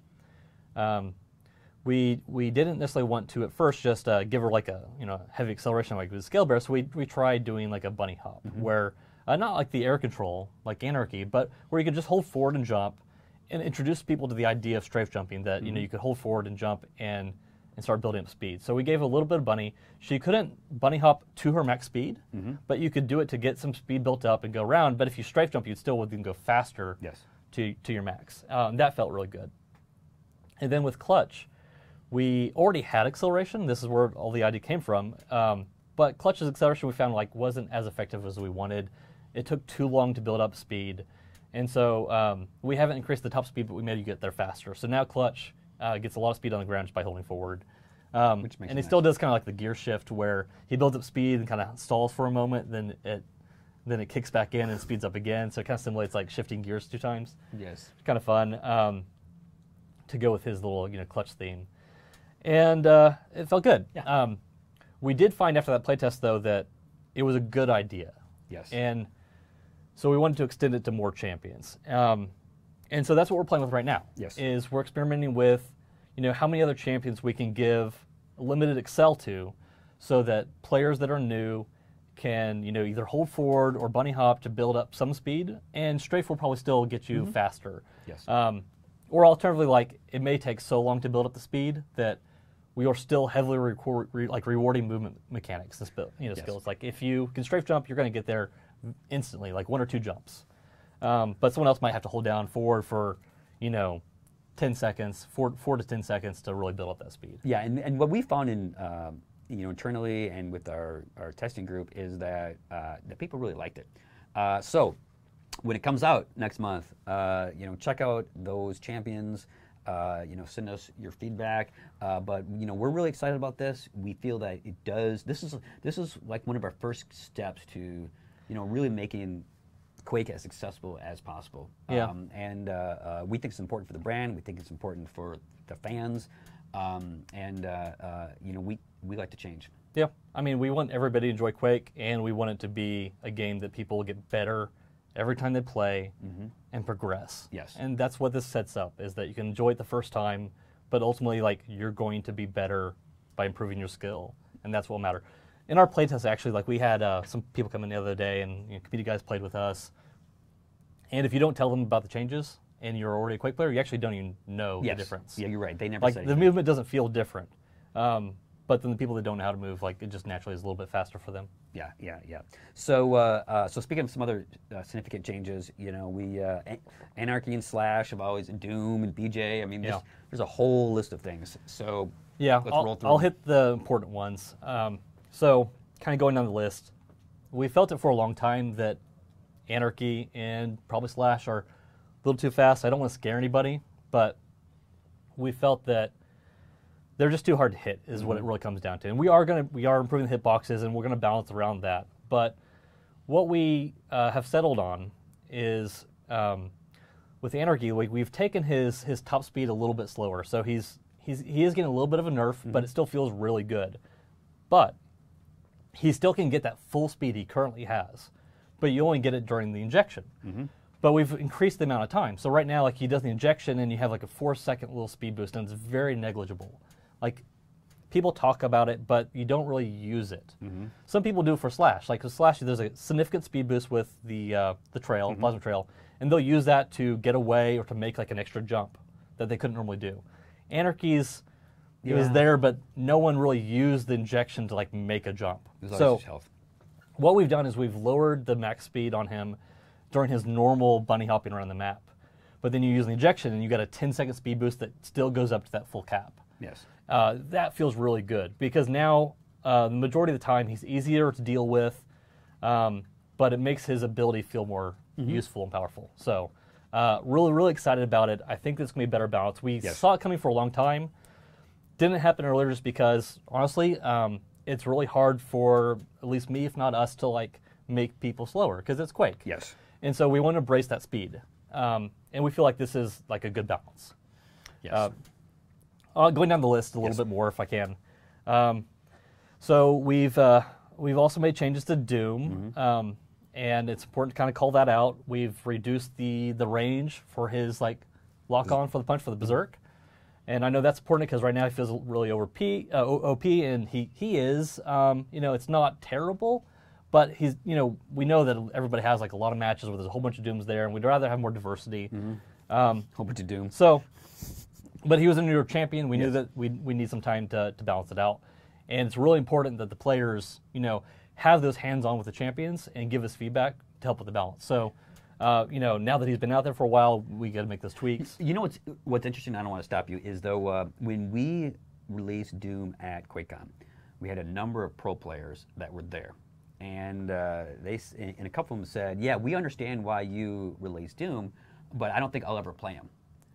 we didn't necessarily want to at first just give her like a heavy acceleration like with Scale Bear. So we tried doing like a bunny hop, where not like the air control like Anarchy, but where you could just hold forward and jump, and introduce people to the idea of strafe jumping. That you could hold forward and jump and start building up speed. So we gave a little bit of bunny. She couldn't bunny hop to her max speed, but you could do it to get some speed built up and go around. But if you strafe jump, you'd still go faster to your max. That felt really good. And then with Clutch, we already had acceleration. This is where all the idea came from. But Clutch's acceleration we found wasn't as effective as we wanted. It took too long to build up speed. And so we haven't increased the top speed, but we made you get there faster. So now Clutch gets a lot of speed on the ground just by holding forward. Which makes and he still does kind of like the gear shift where he builds up speed and kind of stalls for a moment, then it kicks back in and speeds up again. So it kind of simulates like shifting gears 2 times. Yes. It's kind of fun to go with his little Clutch theme. And it felt good. Yeah. We did find after that playtest, though, that it was a good idea. Yes. And so we wanted to extend it to more champions. And so that's what we're playing with right now. Yes. Is we're experimenting with, how many other champions we can give limited excel to, so that players that are new can, either hold forward or bunny hop to build up some speed, and strafe will probably still get you faster. Yes. Or alternatively, it may take so long to build up the speed that we are still heavily rewarding movement mechanics and skills. Like if you can strafe jump, you're going to get there instantly, like 1 or 2 jumps. But someone else might have to hold down forward for, 10 seconds, 4 to 10 seconds to really build up that speed. Yeah, and what we found in internally and with our testing group is that that people really liked it. So when it comes out next month, check out those champions. Send us your feedback. But we're really excited about this. We feel that it does. This is like one of our first steps to, really making Quake as accessible as possible. Yeah. We think it's important for the brand. We think it's important for the fans. We like to change. Yeah. I mean, we want everybody to enjoy Quake, and we want it to be a game that people get better every time they play and progress. Yes. And that's what this sets up, is that you can enjoy it the first time, but ultimately, you're going to be better by improving your skill, and that's what will matter. In our playtest, actually, we had some people come in the other day, and community guys played with us. And if you don't tell them about the changes, and you're already a Quake player, you actually don't even know the difference. Yeah, you're right. They never said the movement doesn't feel different. but then the people that don't know how to move, like it just naturally is a little bit faster for them. Yeah, yeah, yeah. So, so speaking of some other significant changes, you know, we Anarchy and Slash have always Doom and BJ. I mean, there's a whole list of things. So yeah, let's roll through. I'll hit the important ones. So kind of going down the list, we felt it for a long time that Anarchy and probably Slash are a little too fast. I don't want to scare anybody, but we felt that they're just too hard to hit is what it really comes down to. And we are improving the hitboxes, and we're going to balance around that. But what we have settled on is with Anarchy, we've taken his top speed a little bit slower. So he is getting a little bit of a nerf, but it still feels really good. But he still can get that full speed he currently has, but you only get it during the injection. But we've increased the amount of time. So right now, like he does the injection, and you have like a 4-second little speed boost, and it's very negligible. Like, people talk about it, but you don't really use it. Some people do it for Slash. Like with Slash, there's a significant speed boost with the trail, plasma trail, and they'll use that to get away or to make like an extra jump that they couldn't normally do. Anarchy's, it was there, but no one really used the injection to like make a jump. So what we've done is we've lowered the max speed on him during his normal bunny hopping around the map. But then you use the injection, and you got a 10-second speed boost that still goes up to that full cap. Yes. That feels really good because now the majority of the time he's easier to deal with, but it makes his ability feel more useful and powerful. So really, really excited about it. I think this is going to be better balance. We saw it coming for a long time. Didn't happen earlier just because, honestly, it's really hard for at least me, if not us, to like make people slower because it's Quake. Yes. And so we want to embrace that speed. And we feel like this is like a good balance. Yes. Going down the list a little bit more if I can. So we've also made changes to Doom, and it's important to kind of call that out. We've reduced the range for his like lock on for the punch for the Berserk, and I know that's important because right now he feels really OP, and he is. You know, it's not terrible, but he's, you know, we know that everybody has like a lot of matches where there's a whole bunch of Dooms there, and we'd rather have more diversity. Whole bunch of Doom. So. But he was a New York champion. We knew that we need some time to balance it out. And it's really important that the players, you know, have those hands-on with the champions and give us feedback to help with the balance. So, you know, now that he's been out there for a while, we got to make those tweaks. You know what's interesting, I don't want to stop you, is though when we released Doom at QuakeCon, we had a number of pro players that were there. And and a couple of them said, yeah, we understand why you released Doom, but I don't think I'll ever play him.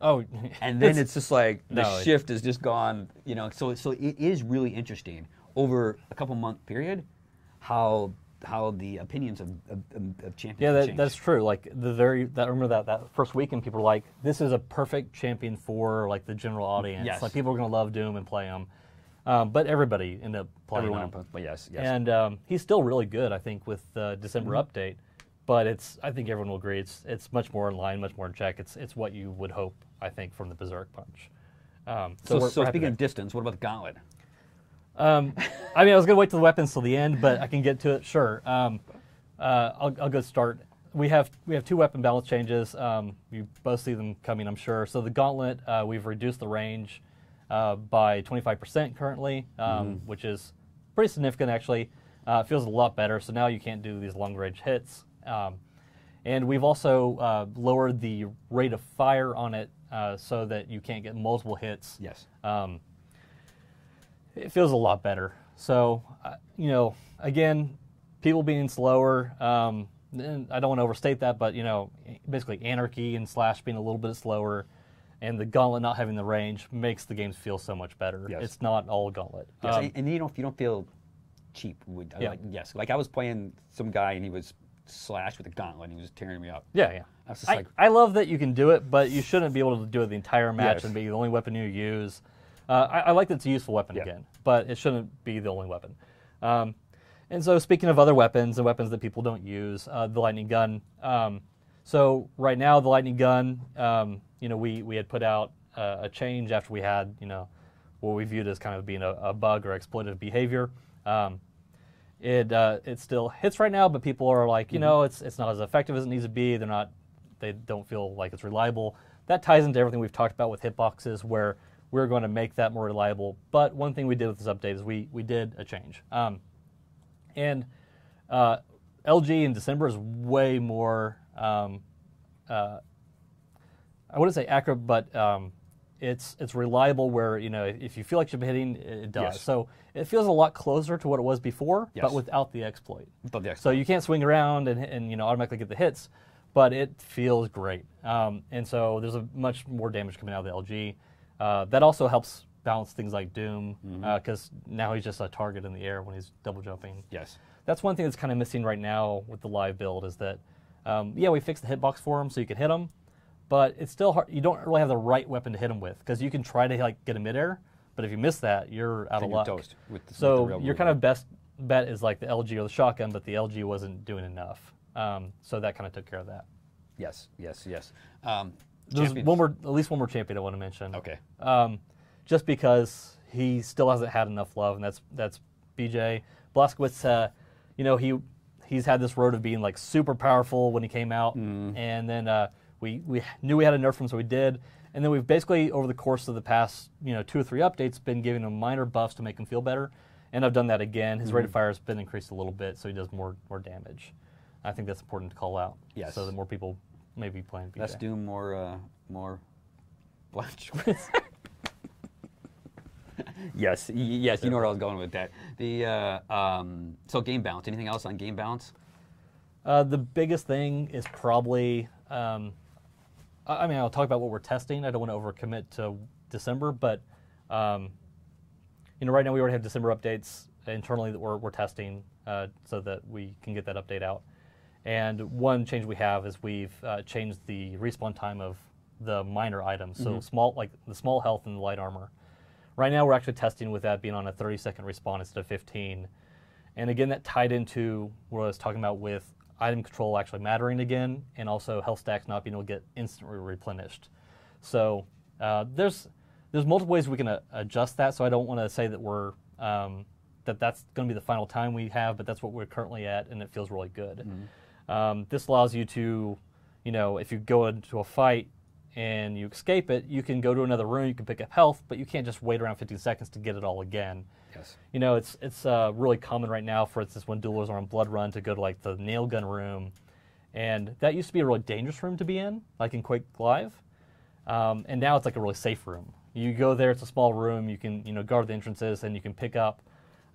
Oh, and then it's just like the shift has just gone, you know. So it is really interesting over a couple month period how the opinions of champions change. That's true. Like I remember that first weekend, people were like, "This is a perfect champion for like the general audience. Yes. Like people are going to love Doom and play him." But everybody ended up playing him. But yes. And he's still really good, I think, with the December update. But I think everyone will agree, it's much more in line, much more in check. It's what you would hope, I think, from the Berserk punch. So speaking of distance, what about the Gauntlet? I mean, I was going to wait till the weapons till the end, but I can get to it. Sure. I'll go start. We have 2 weapon balance changes. You both see them coming, I'm sure. So the Gauntlet, we've reduced the range by 25% currently, which is pretty significant actually. It feels a lot better. So now you can't do these long range hits. And we've also lowered the rate of fire on it so that you can't get multiple hits. Yes. It feels a lot better. So, you know, again, people being slower, and I don't want to overstate that, but, you know, basically Anarchy and Slash being a little bit slower and the Gauntlet not having the range makes the games feel so much better. Yes. It's not all Gauntlet. Yes. And you don't feel cheap. Like I was playing some guy and he was Slash with a Gauntlet and he was tearing me up. Yeah. I love that you can do it, but you shouldn't be able to do it the entire match and be the only weapon you use. I like that it's a useful weapon again, but it shouldn't be the only weapon. And so speaking of other weapons and weapons that people don't use, the lightning gun. So right now the lightning gun, you know, we had put out a change after we had, you know, what we viewed as kind of being a bug or exploitative behavior. It still hits right now, but people are like, you know, it's not as effective as it needs to be. They don't feel like it's reliable. That ties into everything we've talked about with hitboxes, where we're going to make that more reliable. But one thing we did with this update is we did a change. And LG in December is way more, I wouldn't say accurate, but it's reliable where, if you feel like you're hitting, it does. Yes. So it feels a lot closer to what it was before, Yes. but without the exploit. Without the exploit. So you can't swing around and automatically get the hits, but it feels great. And so there's a much more damage coming out of the LG. That also helps balance things like Doom, because now he's just a target in the air when he's double jumping. Yes. That's one thing that's kind of missing right now with the live build is that, we fixed the hitbox for him so you can hit him, but it's still hard. You don't really have the right weapon to hit him with, because you can try to get him midair, but if you miss that, you're out Then of you're luck. toast with the So real your movement. kind of best bet is like the LG or the shotgun, but the LG wasn't doing enough. So that kind of took care of that. Yes. Yes. Yes. There's Champions. at least one more champion I want to mention. Okay. Just because he still hasn't had enough love, and that's BJ Blazkowicz. He's had this road of being like super powerful when he came out, and then we knew we had to nerf him, so we did. And then we've basically over the course of the past 2 or 3 updates been giving him minor buffs to make him feel better, and I've done that again. His rate of fire has been increased a little bit, so he does more damage. I think that's important to call out. Yes. So that more people may be playing BJ. Let's do more Blanche. Yes, yes, you know where I was going with that. So game balance. Anything else on game balance? The biggest thing is probably, I'll talk about what we're testing. I don't want to overcommit to December, but right now we already have December updates internally that we're testing so that we can get that update out. And one change we have is we've changed the respawn time of the minor items, so the small health and the light armor. Right now we're actually testing with that being on a 30-second respawn instead of 15. And again, that tied into what I was talking about with item control actually mattering again, and also health stacks not being able to get instantly replenished. So there's multiple ways we can adjust that, so I don't want to say that we're that's going to be the final time we have, but that's what we're currently at, and it feels really good. This allows you to, if you go into a fight and you escape it, you can go to another room, you can pick up health, but you can't just wait around 15 seconds to get it all again. Yes. It's really common right now, for instance, when duelers are on Blood Run, to go to like the nail gun room, and that used to be a really dangerous room to be in, like in Quake Live, and now it's like a really safe room. You go there, it's a small room, you can guard the entrances, and you can pick up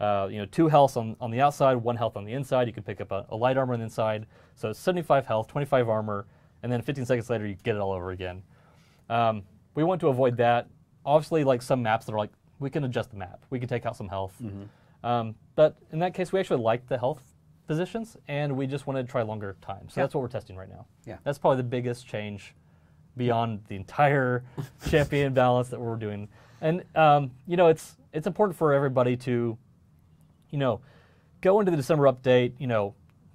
2 health on the outside, 1 health on the inside. You can pick up a light armor on the inside, so it's 75 health, 25 armor, and then 15 seconds later you get it all over again. We want to avoid that. Obviously, like some maps that are like, we can adjust the map. We can take out some health. But in that case, we actually like the health positions, and we just wanted to try longer time. So that's what we're testing right now. Yeah. That's probably the biggest change beyond the entire champion balance that we're doing. And, it's important for everybody to, go into the December update,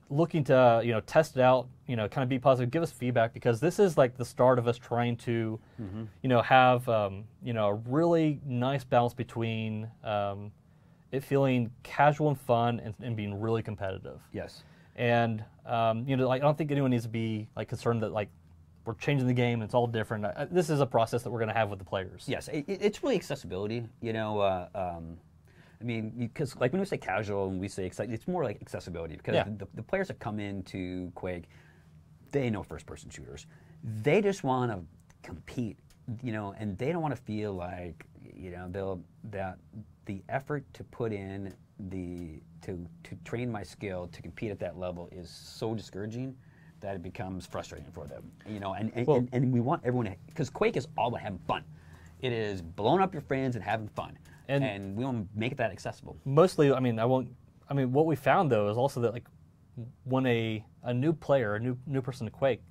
looking to, test it out, kind of be positive, give us feedback, because this is like the start of us trying to, have, a really nice balance between it feeling casual and fun and being really competitive. Yes. And, I don't think anyone needs to be like concerned that like we're changing the game and it's all different. This is a process that we're going to have with the players. Yes, it's really accessibility. Because like when we say casual and we say it's more like accessibility, because the players that come into Quake, they know first-person shooters. They just want to compete, and they don't want to feel like, that the effort to put in to train my skill to compete at that level is so discouraging that it becomes frustrating for them. And we want everyone to, because Quake is all about having fun. It is blowing up your friends and having fun. And we want to make that accessible. Mostly, what we found though is also that like when a new player, a new person to Quake,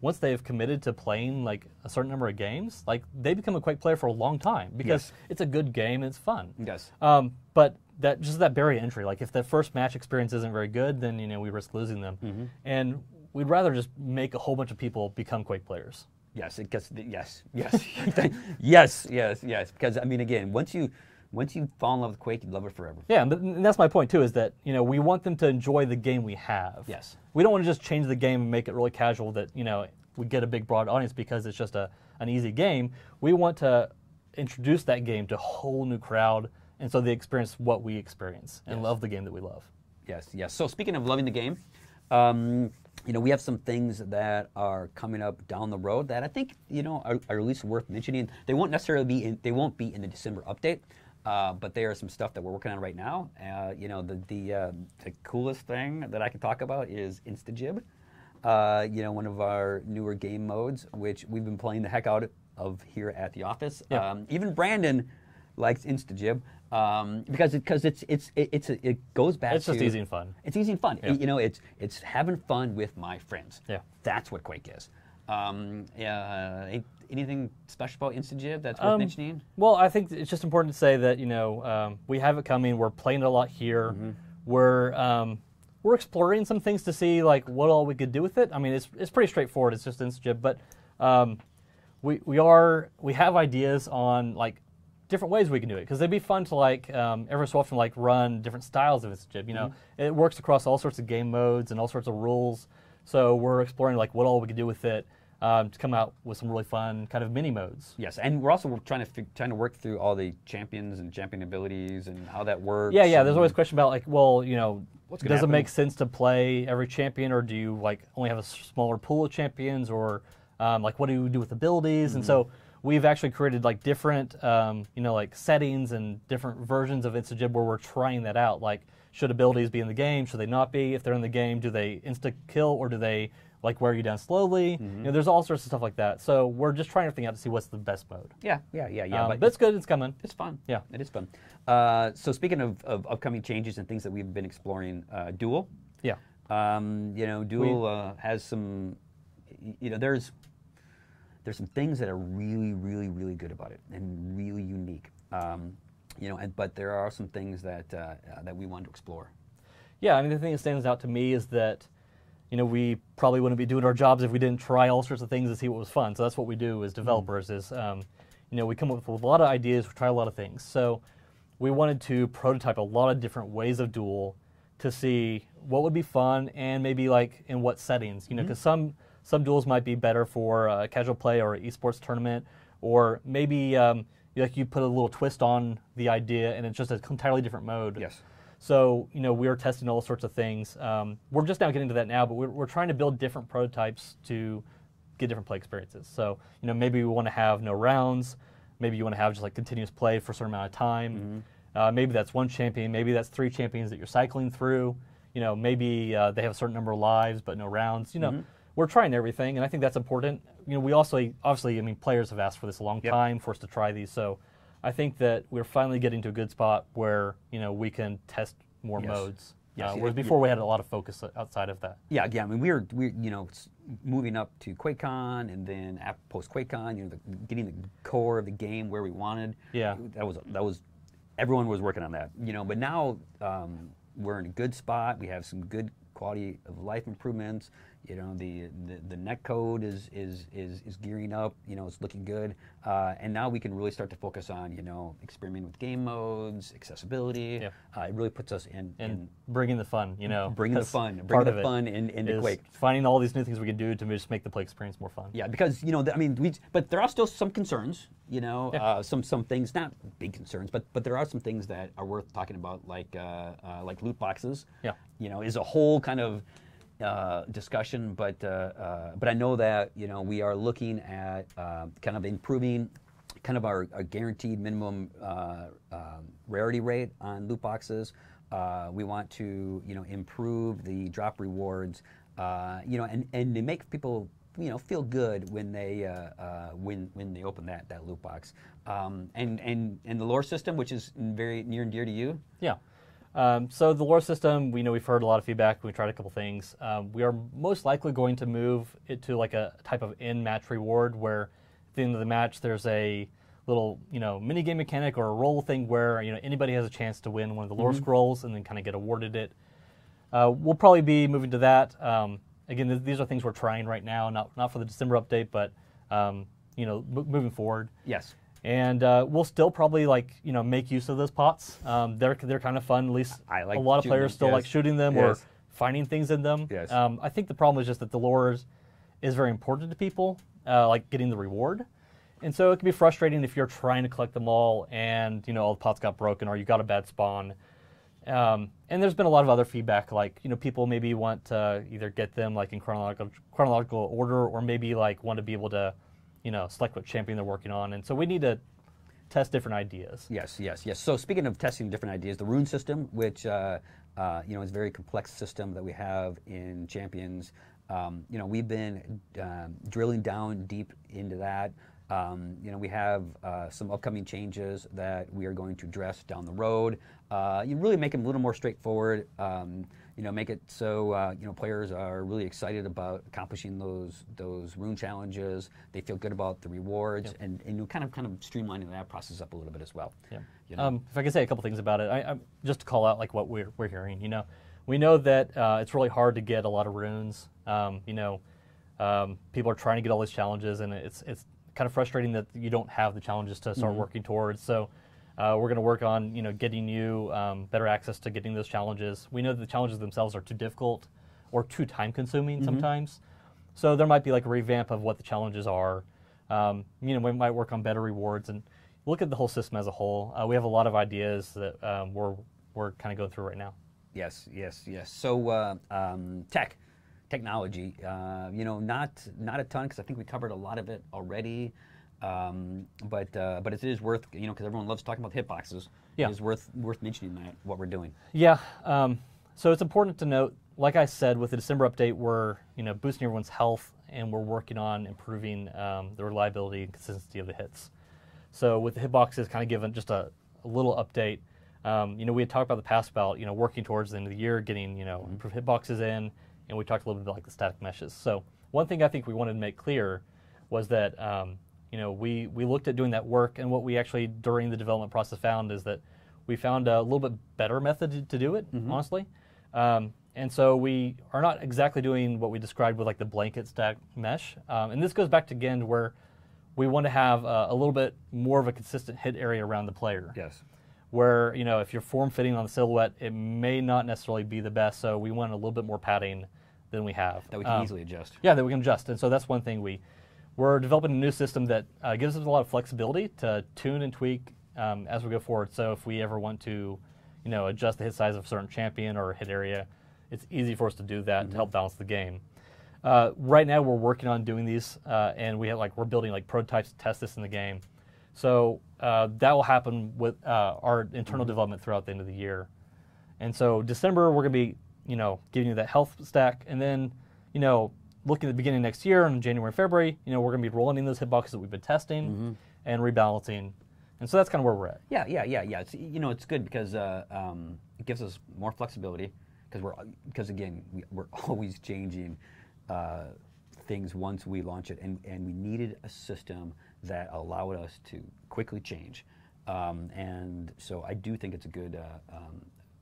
once they've committed to playing like a certain number of games, like they become a Quake player for a long time because it's a good game and it's fun. Yes. But that barrier to entry, like if the first match experience isn't very good, then we risk losing them. And we'd rather just make a whole bunch of people become Quake players. Yes, because yes. Because again, once you fall in love with Quake, you love it forever. Yeah, and that's my point too. Is that we want them to enjoy the game we have. Yes. We don't want to just change the game and make it really casual. That we get a big broad audience because it's just an easy game. We want to introduce that game to a whole new crowd, and so they experience what we experience and love the game that we love. Yes, yes. So speaking of loving the game, we have some things that are coming up down the road that I think are at least worth mentioning. They won't necessarily be in the December update, but there are some stuff that we're working on right now. The coolest thing that I can talk about is InstaGib. One of our newer game modes, which we've been playing the heck out of here at the office. Yeah. Even Brandon likes InstaGib because it goes back. It's just easy and fun. It's easy and fun. Yeah. It's having fun with my friends. Yeah. That's what Quake is. Anything special about InstaGib that's worth mentioning? Well, I think it's just important to say that we have it coming. We're playing it a lot here. Mm-hmm. We're exploring some things to see like what all we could do with it. I mean, it's pretty straightforward. It's just InstaGib, but we have ideas on like different ways we can do it because it'd be fun to like every so often like run different styles of InstaGib. It works across all sorts of game modes and all sorts of rules. So we're exploring like what all we could do with it to come out with some really fun kind of mini modes. Yes, and we're also trying to work through all the champions and champion abilities and how that works. Yeah. There's always a question about like, well, does it make sense to play every champion, or do you like only have a smaller pool of champions, or like what do you do with abilities? Mm-hmm. And so we've actually created like different, like settings and different versions of InstaGib where we're trying that out. Like, should abilities be in the game? Should they not be? If they're in the game, do they insta kill or do they like wear you down slowly? Mm-hmm. There's all sorts of stuff like that. So we're just trying everything out to see what's the best mode. Yeah. But it's good. It's coming. It's fun. Yeah, it is fun. So speaking of upcoming changes and things that we've been exploring, Duel. Yeah. Duel has some. There's some things that are really, really, really good about it and really unique. But there are some things that we want to explore. Yeah, I mean the thing that stands out to me is that we probably wouldn't be doing our jobs if we didn't try all sorts of things to see what was fun. So that's what we do as developers. Is we come up with a lot of ideas, we try a lot of things. So we wanted to prototype a lot of different ways of Duel to see what would be fun and maybe like in what settings. Because some duels might be better for casual play or an esports tournament, or maybe like you put a little twist on the idea and it's just an entirely different mode. Yes. So we're testing all sorts of things. We're just now getting to that now, but we're trying to build different prototypes to get different play experiences. So maybe we want to have no rounds. Maybe you want to have just like continuous play for a certain amount of time. Mm-hmm. Maybe that's one champion. Maybe that's 3 champions that you're cycling through. Maybe they have a certain number of lives but no rounds. Mm-hmm. We're trying everything, and I think that's important. We also, obviously, players have asked for this a long time for us to try these. So I think that we're finally getting to a good spot where, we can test more modes. Whereas before we had a lot of focus outside of that. Yeah. We're moving up to QuakeCon, and then post QuakeCon, getting the core of the game where we wanted. Yeah. That was everyone was working on that. But now we're in a good spot. We have some good quality of life improvements. The net code is gearing up. It's looking good, and now we can really start to focus on experimenting with game modes, accessibility. Yeah. It really puts us in bringing the fun. Bringing the fun into Quake. Finding all these new things we can do to just make the play experience more fun. Yeah, because but there are still some concerns. Some things, not big concerns, but there are some things that are worth talking about, like loot boxes. Yeah. Is a whole kind of discussion, but I know that we are looking at kind of improving kind of our guaranteed minimum rarity rate on loot boxes. We want to improve the drop rewards, and to make people feel good when they open that loot box, and the lore system, which is very near and dear to you. Yeah. So the lore system, we've heard a lot of feedback. We tried a couple things. We are most likely going to move it to like a type of in-match reward where at the end of the match there's a little mini game mechanic or a roll thing where anybody has a chance to win one of the lore scrolls and then kind of get awarded it. We'll probably be moving to that. Again, these are things we're trying right now, not for the December update, but moving forward. Yes. And we'll still probably make use of those pots. They're kind of fun. At least a lot of players still like shooting them or finding things in them. Yes. I think the problem is just that the lore is very important to people, like getting the reward. And so it can be frustrating if you're trying to collect them all and, all the pots got broken or you got a bad spawn. And there's been a lot of other feedback, like, people maybe want to either get them like in chronological order, or maybe like want to be able to, select what champion they're working on. And so we need to test different ideas. Yes. So speaking of testing different ideas, the Rune System, which, is a very complex system that we have in Champions, we've been drilling down deep into that. We have some upcoming changes that we are going to address down the road. You really make them a little more straightforward. Make it so players are really excited about accomplishing those rune challenges. They feel good about the rewards, and kind of streamlining that process up a little bit as well. Yeah. If I could say a couple things about it, I just to call out like what we're hearing. We know that it's really hard to get a lot of runes. People are trying to get all these challenges, and it's kind of frustrating that you don't have the challenges to start working towards. So we're going to work on getting you better access to getting those challenges. We know that the challenges themselves are too difficult or too time consuming sometimes. So there might be like a revamp of what the challenges are. We might work on better rewards and look at the whole system as a whole. We have a lot of ideas that we're kind of going through right now. Yes. So technology, not a ton, because I think we covered a lot of it already. But it is worth, because everyone loves talking about hitboxes. Yeah. It is worth mentioning that, what we're doing. Yeah. So it's important to note, like I said, with the December update, we're boosting everyone's health, and we're working on improving the reliability and consistency of the hits. So with the hitboxes, kind of given just a little update. We had talked about the past about working towards the end of the year, getting improved hitboxes in, and we talked a little bit about like the static meshes. So one thing I think we wanted to make clear was that we looked at doing that work, and what we actually during the development process found is that we found a little bit better method to do it, honestly. And so we are not exactly doing what we described with like the blanket stack mesh. And this goes back to again where we want to have a little bit more of a consistent hit area around the player. Yes. Where if you're form fitting on the silhouette, it may not necessarily be the best. So we want a little bit more padding than we have. That we can easily adjust. Yeah, that we can adjust. And so that's one thing we're developing a new system that gives us a lot of flexibility to tune and tweak as we go forward. So if we ever want to, adjust the hit size of a certain champion or hit area, it's easy for us to do that to help balance the game. Right now, we're working on doing these, and we're building like prototypes to test this in the game. So that will happen with our internal development throughout the end of the year. And so December, we're going to be, giving you that health stack, and then, looking at the beginning of next year in January and February, we're going to be rolling in those hitboxes that we've been testing and rebalancing. And so that's kind of where we're at. Yeah. It's, it's good because it gives us more flexibility, because again, we're always changing things once we launch it, and we needed a system that allowed us to quickly change. And so I do think it's a good,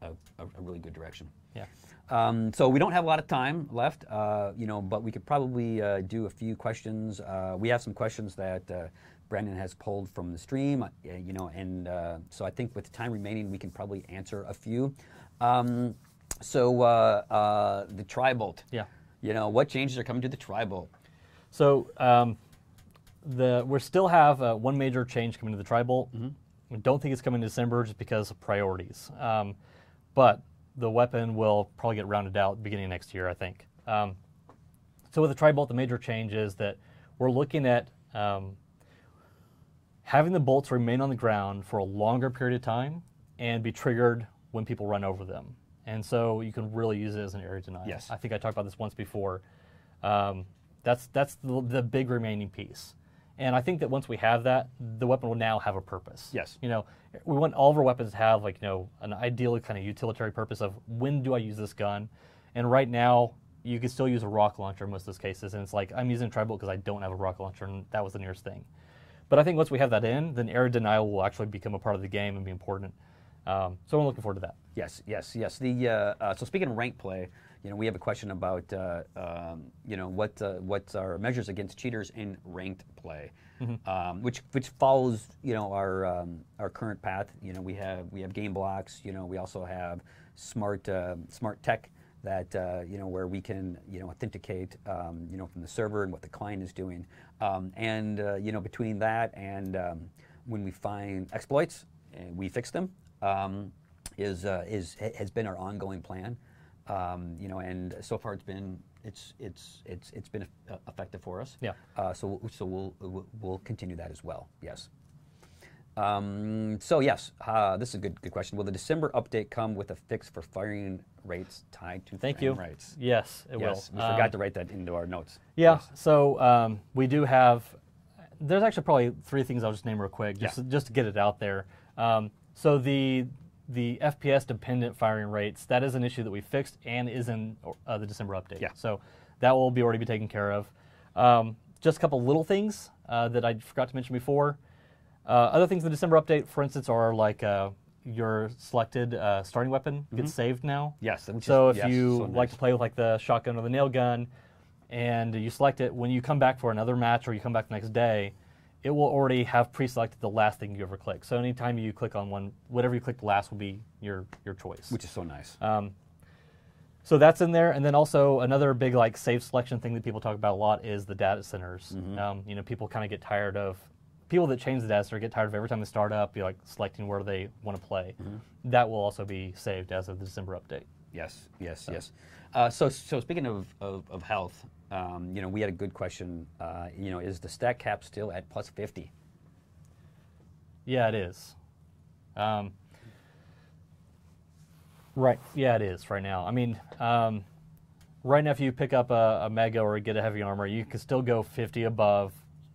a really good direction. Yeah. So we don't have a lot of time left, but we could probably do a few questions. We have some questions that Brandon has pulled from the stream, and so I think with the time remaining, we can probably answer a few. The Tri-Bolt. Yeah. What changes are coming to the Tri-Bolt? So we still have one major change coming to the Tri-Bolt. We don't think it's coming in December just because of priorities. But the weapon will probably get rounded out beginning of next year, I think. So with the Tri-Bolt, the major change is that we're looking at having the bolts remain on the ground for a longer period of time and be triggered when people run over them. And so you can really use it as an area denial. Yes. I think I talked about this once before. That's the big remaining piece. And I think that once we have that, the weapon will now have a purpose. Yes. We want all of our weapons to have an ideal kind of utilitarian purpose of when do I use this gun? And right now, you can still use a rocket launcher in most of those cases. And it's like, I'm using a Tri-Bolt because I don't have a rocket launcher, and that was the nearest thing. But I think once we have that in, then area denial will actually become a part of the game and be important. So I'm looking forward to that. Yes. So speaking of ranked play, we have a question about what's our measures against cheaters in ranked play, which follows our current path. We have game blocks. We also have smart tech you know, where we can, you know, authenticate, you know, from the server and what the client is doing. You know, between that and when we find exploits, we fix them, has been our ongoing plan. You know, and so far it's been effective for us. Yeah. So we'll continue that as well. Yes. So yes, this is a good question. Will the December update come with a fix for firing rates tied to frame rates? Yes, it will. Yes, we forgot to write that into our notes. Yeah. Yes. So we do have. There's actually probably 3 things I'll just name real quick, just to get it out there. So the FPS dependent firing rates, that is an issue that we fixed and is in the December update. Yeah. So that will already be taken care of. Just a couple little things that I forgot to mention before. Other things in the December update, for instance, are like your selected starting weapon gets saved now. Yes. So if you like to play with like the shotgun or the nail gun, and you select it, when you come back for another match or you come back the next day, it will already have pre-selected the last thing you ever click. So anytime you click on one, whatever you clicked last will be your choice. Which is so nice. So that's in there, and then also another big like save selection thing that people talk about a lot is the data centers. You know, people kind of get tired of people that change the data center get tired of every time they start up, like selecting where they want to play. That will also be saved as of the December update. Yes, yes, yes. So speaking of health, you know, we had a good question. You know, is the stat cap still at plus 50? Yeah, it is. Right. Yeah, it is right now. I mean, right now, if you pick up a mega or get a heavy armor, you can still go 50 above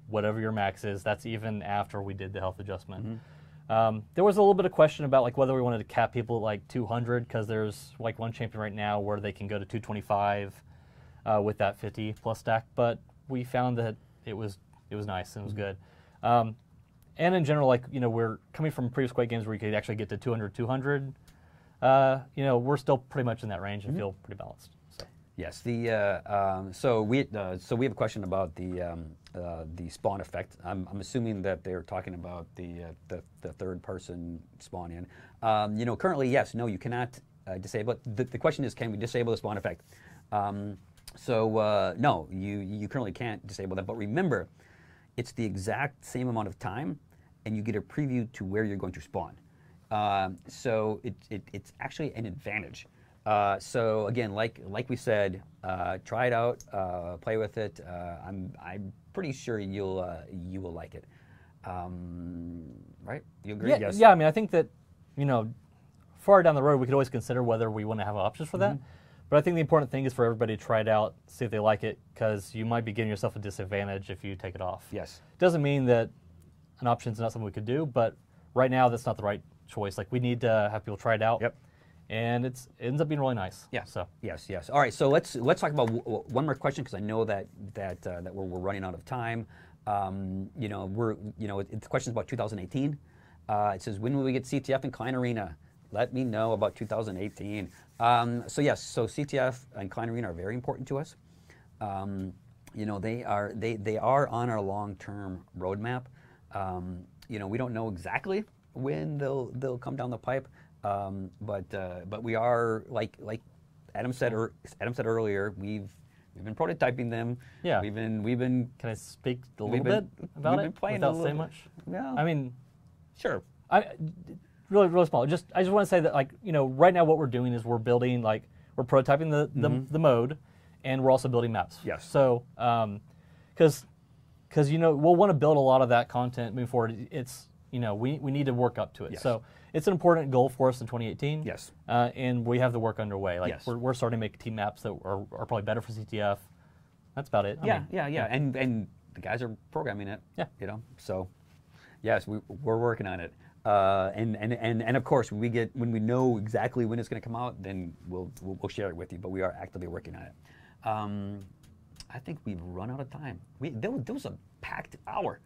whatever your max is. That's even after we did the health adjustment. There was a little bit of question about like whether we wanted to cap people at like 200 because there's like one champion right now where they can go to 225 with that 50 plus stack. But we found that it was nice and it was good. And in general, like, you know, we're coming from previous Quake games where you could actually get to 200. You know, we're still pretty much in that range and feel pretty balanced. So. Yes. So we have a question about the spawn effect. I'm assuming that they're talking about the third person spawn in. You know, currently, yes, no, you cannot disable it. The question is, can we disable the spawn effect? No, you currently can't disable that. But remember, it's the exact same amount of time, and you get a preview to where you're going to spawn. So it's actually an advantage. So again, like we said, try it out, play with it. I'm pretty sure you will like it. Right? You agree? Yeah, yes. yeah. I mean, I think that, you know, far down the road, we could always consider whether we want to have options for that. But I think the important thing is for everybody to try it out, see if they like it, because you might be giving yourself a disadvantage if you take it off. Yes. Doesn't mean that an option is not something we could do, but right now that's not the right choice. Like, we need to have people try it out. Yep. And it ends up being really nice. Yeah. So. Yes. Yes. All right. So let's talk about one more question, because I know that we're running out of time. You know, the question is about 2018. It says, when will we get CTF and Klein Arena? Let me know about 2018. So yes. So CTF and Klein Arena are very important to us. You know, they are on our long-term roadmap. You know, we don't know exactly when they'll come down the pipe. But we are, like Adam said earlier, we've been prototyping them. Yeah. We've been. Can I speak a little bit about it without saying much? Yeah. I mean, sure. Really small. I just want to say that, like, you know, right now what we're doing is we're building, like, we're prototyping the mode, and we're also building maps. Yes. So, because you know, we'll want to build a lot of that content moving forward. It's, you know, we need to work up to it. Yes. So it's an important goal for us in 2018. Yes. And we have the work underway. Like, yes. we're starting to make team maps that are probably better for CTF. That's about it. Yeah. And the guys are programming it. Yeah. You know. So, yes, we're working on it. And of course, when we know exactly when it's going to come out, then we'll share it with you. But we are actively working on it. I think we've run out of time. There was a packed hour.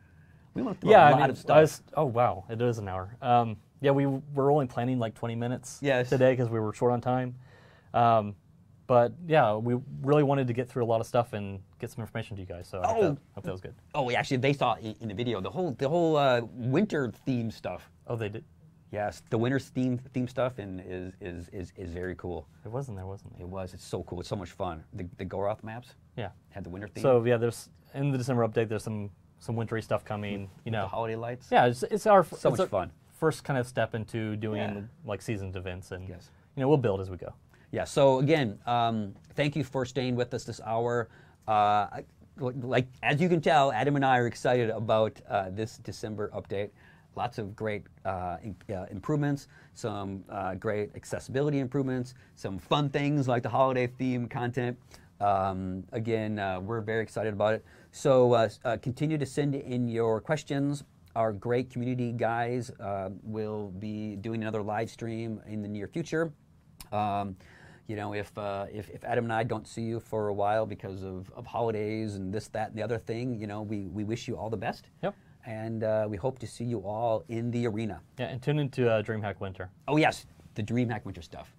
We went through a lot of stuff. Oh wow, it is an hour. Yeah, we were only planning like 20 minutes today because we were short on time. But yeah, we really wanted to get through a lot of stuff and get some information to you guys. So I hope that was good. Oh, actually, they saw in the video the whole winter theme stuff. Oh, they did. Yes, the winter's theme stuff is very cool. It wasn't there, wasn't it? It was. It's so cool. It's so much fun. The Goroth maps. Yeah. Had the winter theme. So yeah, there's in the December update. There's some wintry stuff coming. You know, the holiday lights. Yeah, it's our so much fun. First kind of step into doing like seasoned events, and yes. you know, we'll build as we go. Yeah. So again, thank you for staying with us this hour. Like as you can tell, Adam and I are excited about this December update. Lots of great improvements, some great accessibility improvements, some fun things like the holiday theme content. Again, we're very excited about it. So continue to send in your questions. Our great community guys will be doing another live stream in the near future. You know, if Adam and I don't see you for a while because of holidays and this, that, and the other thing, you know, we wish you all the best. Yep. And we hope to see you all in the arena. Yeah, and tune into DreamHack Winter. Oh yes, the DreamHack Winter stuff.